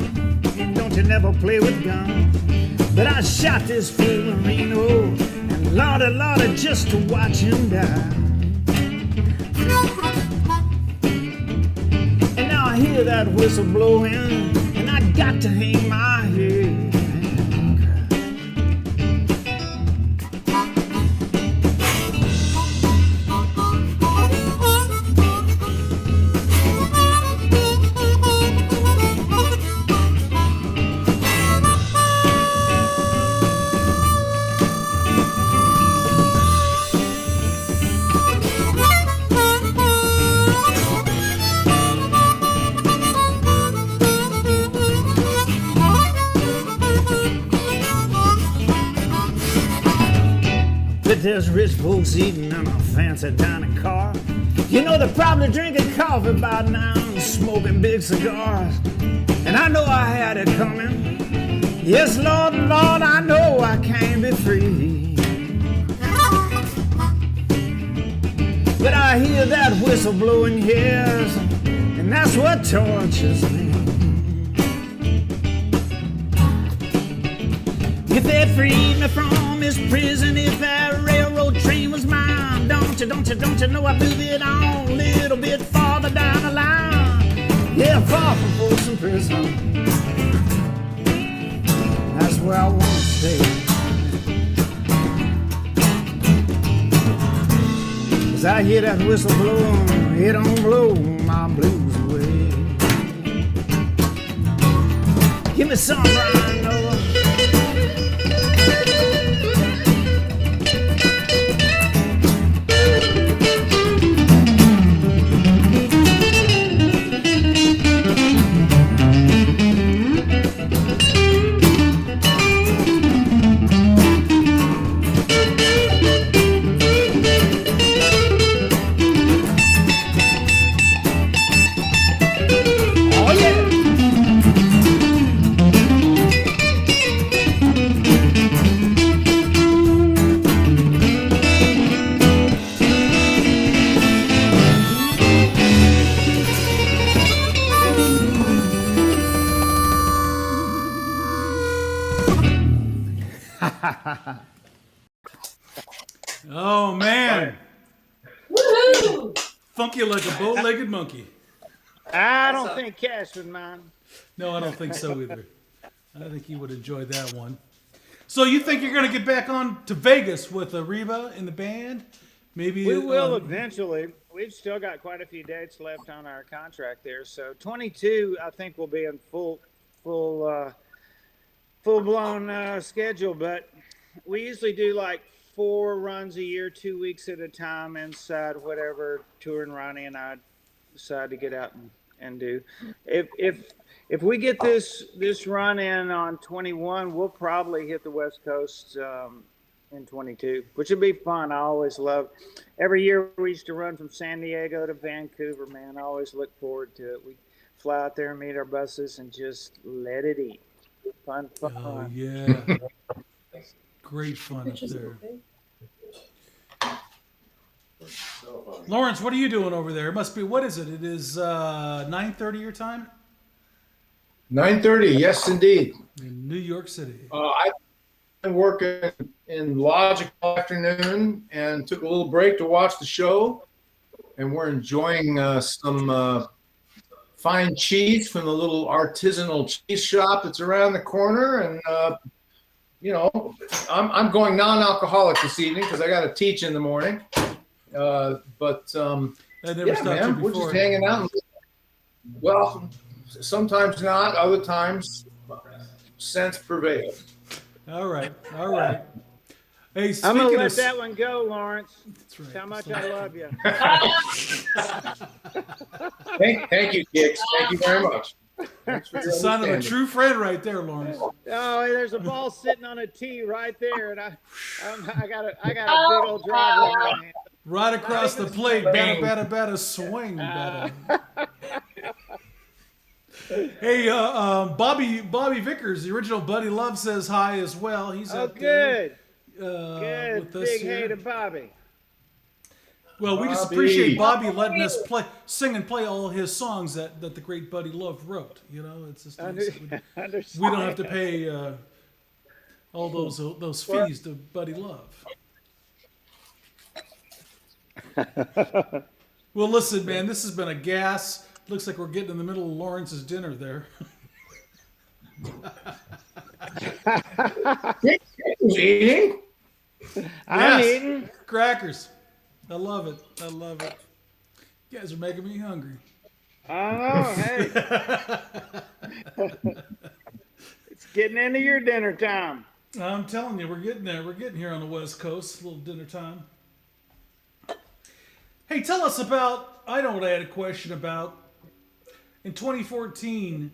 and don't you never play with guns. But I shot this fool in Reno, and Lordy, just to watch him die. And now I hear that whistle blowing, and I got to hang my head. But there's rich folks eating in a fancy dining car. You know they're probably drinking coffee by now and smoking big cigars. And I know I had it coming. Yes, Lord, Lord, I know I can't be free. But I hear that whistle blowing years, and that's what tortures me. If they freed me from this prison, if that railroad train was mine, don't you know I'd move it on a little bit farther down the line? Yeah, far from Folsom Prison. That's where I want to stay. 'Cause I hear that whistle blow, it don't blow my blues away. Give me some, Brian Noah. Oh man. Woohoo! Funky like a bow-legged monkey. I don't think Cash would mind. No, I don't think so either. I think he would enjoy that one. So you think you're going to get back on to Vegas with Reba in the band? Maybe We will eventually. We've still got quite a few dates left on our contract there. So 22, I think, will be in full-blown schedule. But we usually do like 4 runs a year, 2 weeks at a time inside whatever touring Ronnie and I decide to get out and do. If we get this run in on 21, we'll probably hit the West Coast in 22, which would be fun. I always love. Every year we used to run from San Diego to Vancouver. Man, I always look forward to it. We fly out there and meet our buses and just let it eat. Fun. Oh yeah, great fun up there. Lawrence, what are you doing over there? It must be, what is it? It is 9:30 your time 9:30. Yes, indeed. in New York City. I've been working in Logic all afternoon and took a little break to watch the show. And we're enjoying some fine cheese from the little artisanal cheese shop that's around the corner. And, I'm going non-alcoholic this evening because I got to teach in the morning. That never Yeah, stopped man, you we're before. just hanging out. Well, sometimes not. Other times, sense prevails. All right. Hey, I'm gonna speaking let of that one go, Lawrence. That's right. How much I love you. Thank you, Kix. Thank you very much. Thanks for It's your a sign of a understanding. true friend right there, Lawrence. Oh, there's a ball sitting on a tee right there, and I got a big old driver in my hand. Right across the plate, batter, swing, batter. Hey, Bobby Vickers, the original Buddy Love, says hi as well. He's Oh, out there, good. Good. with us Big here. hey to Bobby. Well, we just Bobby. appreciate Bobby letting us sing and play all his songs that the great Buddy Love wrote. You know, it's just nice that we don't have to pay all those fees to Buddy Love. Well, listen, man, this has been a gas. Looks like we're getting in the middle of Lawrence's dinner there. Who's eating? I'm Yes. eating. Crackers. I love it. You guys are making me hungry. I know. Hey, it's getting into your dinner time. I'm telling you, we're getting there. We're getting here on the West Coast. A little dinner time. Hey, tell us about, I know what I had a question about. In 2014,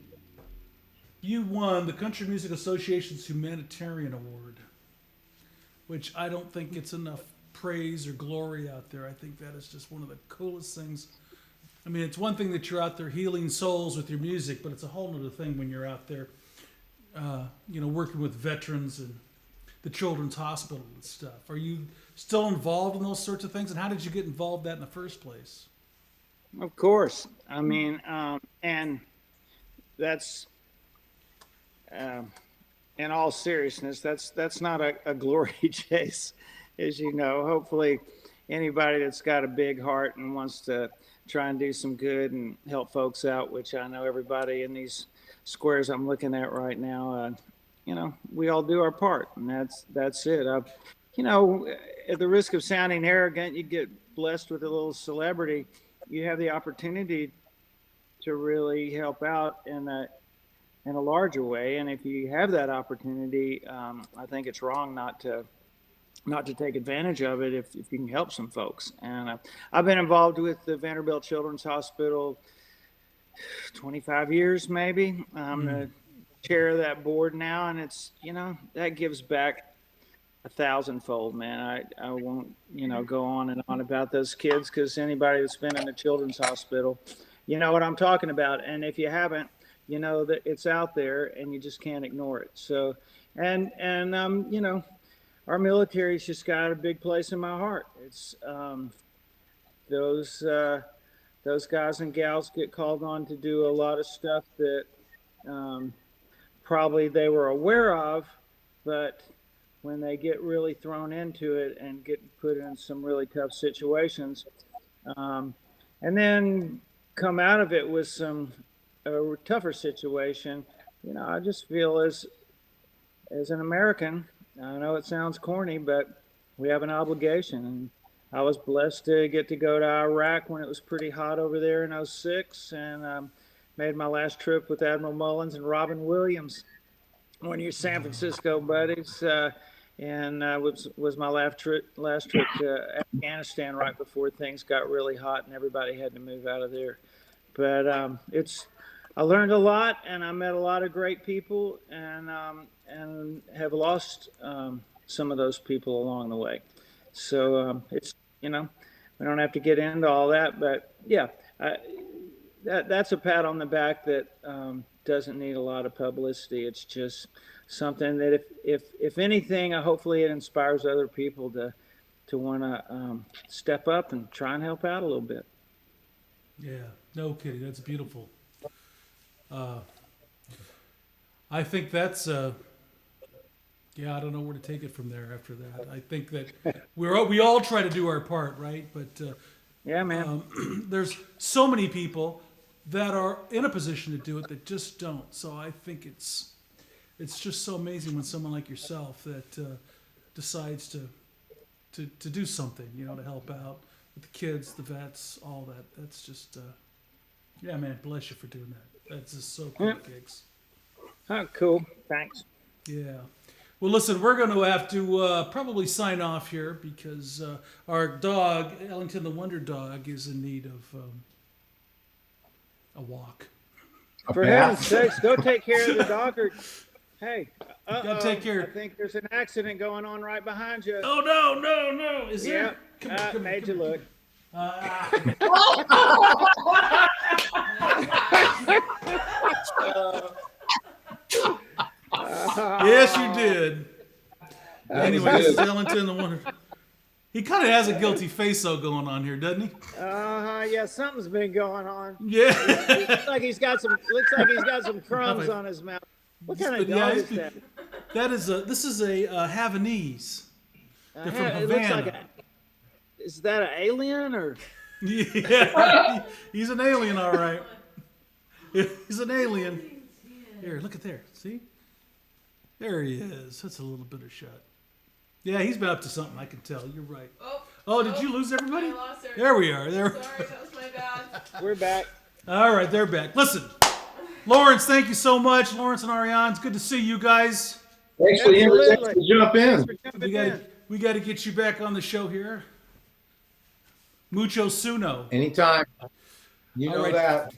you won the Country Music Association's Humanitarian Award, which I don't think gets enough praise or glory out there. I think that is just one of the coolest things. I mean, it's one thing that you're out there healing souls with your music, but it's a whole other thing when you're out there, working with veterans and the Children's Hospital and stuff. Are you still involved in those sorts of things? And how did you get involved in that in the first place? Of course. I mean, and that's, in all seriousness, that's not a glory chase, as you know. Hopefully, anybody that's got a big heart and wants to try and do some good and help folks out, which I know everybody in these squares I'm looking at right now, we all do our part, and that's it. At the risk of sounding arrogant, you get blessed with a little celebrity, you have the opportunity to really help out in a larger way. And if you have that opportunity, I think it's wrong not to take advantage of it if you can help some folks. And I've been involved with the Vanderbilt Children's Hospital 25 years, maybe. I'm the chair of that board now, and it's, that gives back 1,000-fold, man. I won't, go on and on about those kids, because anybody that's been in a children's hospital, you know what I'm talking about. And if you haven't, you know that it's out there and you just can't ignore it. So, and our military's just got a big place in my heart. It's those guys and gals get called on to do a lot of stuff that probably they were aware of, but when they get really thrown into it and get put in some really tough situations, and then come out of it with a tougher situation, I just feel as an American, I know it sounds corny, but we have an obligation. And I was blessed to get to go to Iraq when it was pretty hot over there in '06, and made my last trip with Admiral Mullins and Robin Williams, one of your San Francisco buddies, and was my last trip to Afghanistan right before things got really hot and everybody had to move out of there. But I learned a lot, and I met a lot of great people, and have lost some of those people along the way. So it's, we don't have to get into all that, but yeah, that's a pat on the back that doesn't need a lot of publicity. It's just something that if anything, hopefully it inspires other people to want to step up and try and help out a little bit. Yeah, no kidding. That's beautiful. I think that's I don't know where to take it from there after that. I think that we all try to do our part, right? But yeah, man, there's so many people that are in a position to do it that just don't. So I think it's just so amazing when someone like yourself that decides to do something, to help out with the kids, the vets, all that. That's just yeah, man, bless you for doing that. That's just so cool, Kix. Oh, cool. Thanks. Yeah. Well, listen, we're going to have to probably sign off here because our dog, Ellington the Wonder Dog, is in need of a walk. For heaven's sakes, go take care of the dog. Hey, gotta take care. I think there's an accident going on right behind you. Oh, no. Is there? Come made you look. Yes, you did. Anyway, this is Ellington the Wonder. He kind of has a guilty face though going on here, doesn't he? Yeah, something's been going on. Yeah. Looks like he's got some crumbs on his mouth. What kind of dog is that? This is a Havanese. They're from It looks Havana. like is that an alien or? Yeah, he's an alien, all right. He's an alien. Here, look at there. See? There he is. That's a little bit of shot. Yeah, he's been up to something, I can tell. You're right. Oh, did you lose everybody? I lost her. There we are. Sorry, that was my bad. We're back. All right, they're back. Listen, Lawrence, thank you so much. Lawrence and Ariane, it's good to see you guys. Thanks for the invitation to jump in. We got to get you back on the show here. Mucho suno. Anytime. You know right. that.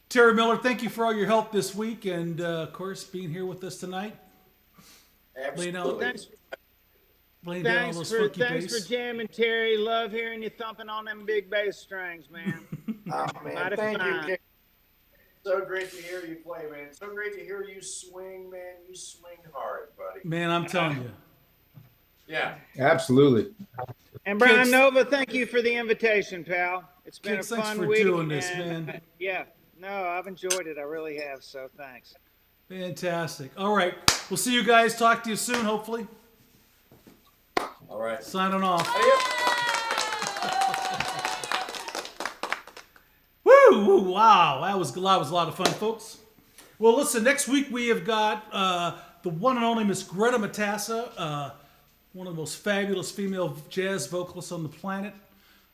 Terry Miller, thank you for all your help this week and, of course, being here with us tonight. Absolutely. Thanks. laying down all those funky Thanks bass. for jamming, Terry. Love hearing you thumping on them big bass strings, man. Oh man, Mighty thank fine. you, Kix. So great to hear you play, man. So great to hear you swing, man. You swing hard, buddy. Man, I'm telling you. Yeah. Absolutely. And Brian Kix- Nova, thank you for the invitation, pal. It's been Kix, a thanks fun for week. doing this, and, man. Yeah, no, I've enjoyed it. I really have. So thanks. Fantastic. All right. We'll see you guys. Talk to you soon, hopefully. All right. Signing off. Adios. Woo! Wow. That was a lot of fun, folks. Well, listen, next week we have got the one and only Miss Greta Matassa, one of the most fabulous female jazz vocalists on the planet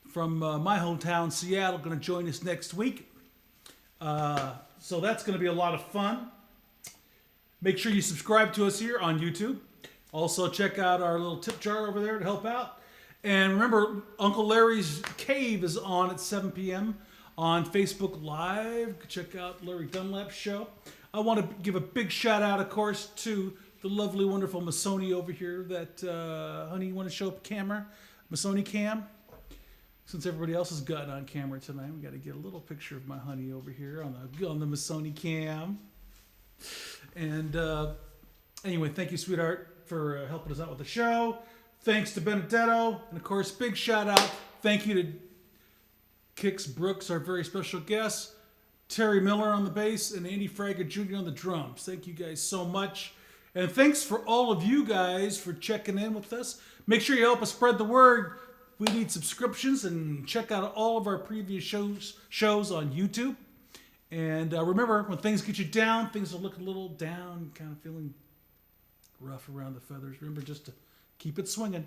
from my hometown, Seattle, going to join us next week. So that's going to be a lot of fun. Make sure you subscribe to us here on YouTube. Also, check out our little tip jar over there to help out. And remember, Uncle Larry's Cave is on at 7 p.m. on Facebook Live. Check out Larry Dunlap's show. I want to give a big shout out, of course, to the lovely, wonderful Masoni over here. That, honey, you want to show up camera? Masoni Cam? Since everybody else has gotten on camera tonight, we got to get a little picture of my honey over here on the Masoni Cam. And anyway, thank you, sweetheart, for helping us out with the show. Thanks to Benedetto. And, of course, big shout out. Thank you to Kix Brooks, our very special guest. Terry Miller on the bass, and Andy Fraga Jr. on the drums. Thank you guys so much. And thanks for all of you guys for checking in with us. Make sure you help us spread the word. We need subscriptions, and check out all of our previous shows on YouTube. And remember, when things get you down, things are looking a little down, kind of feeling rough around the feathers. Remember just to keep it swinging.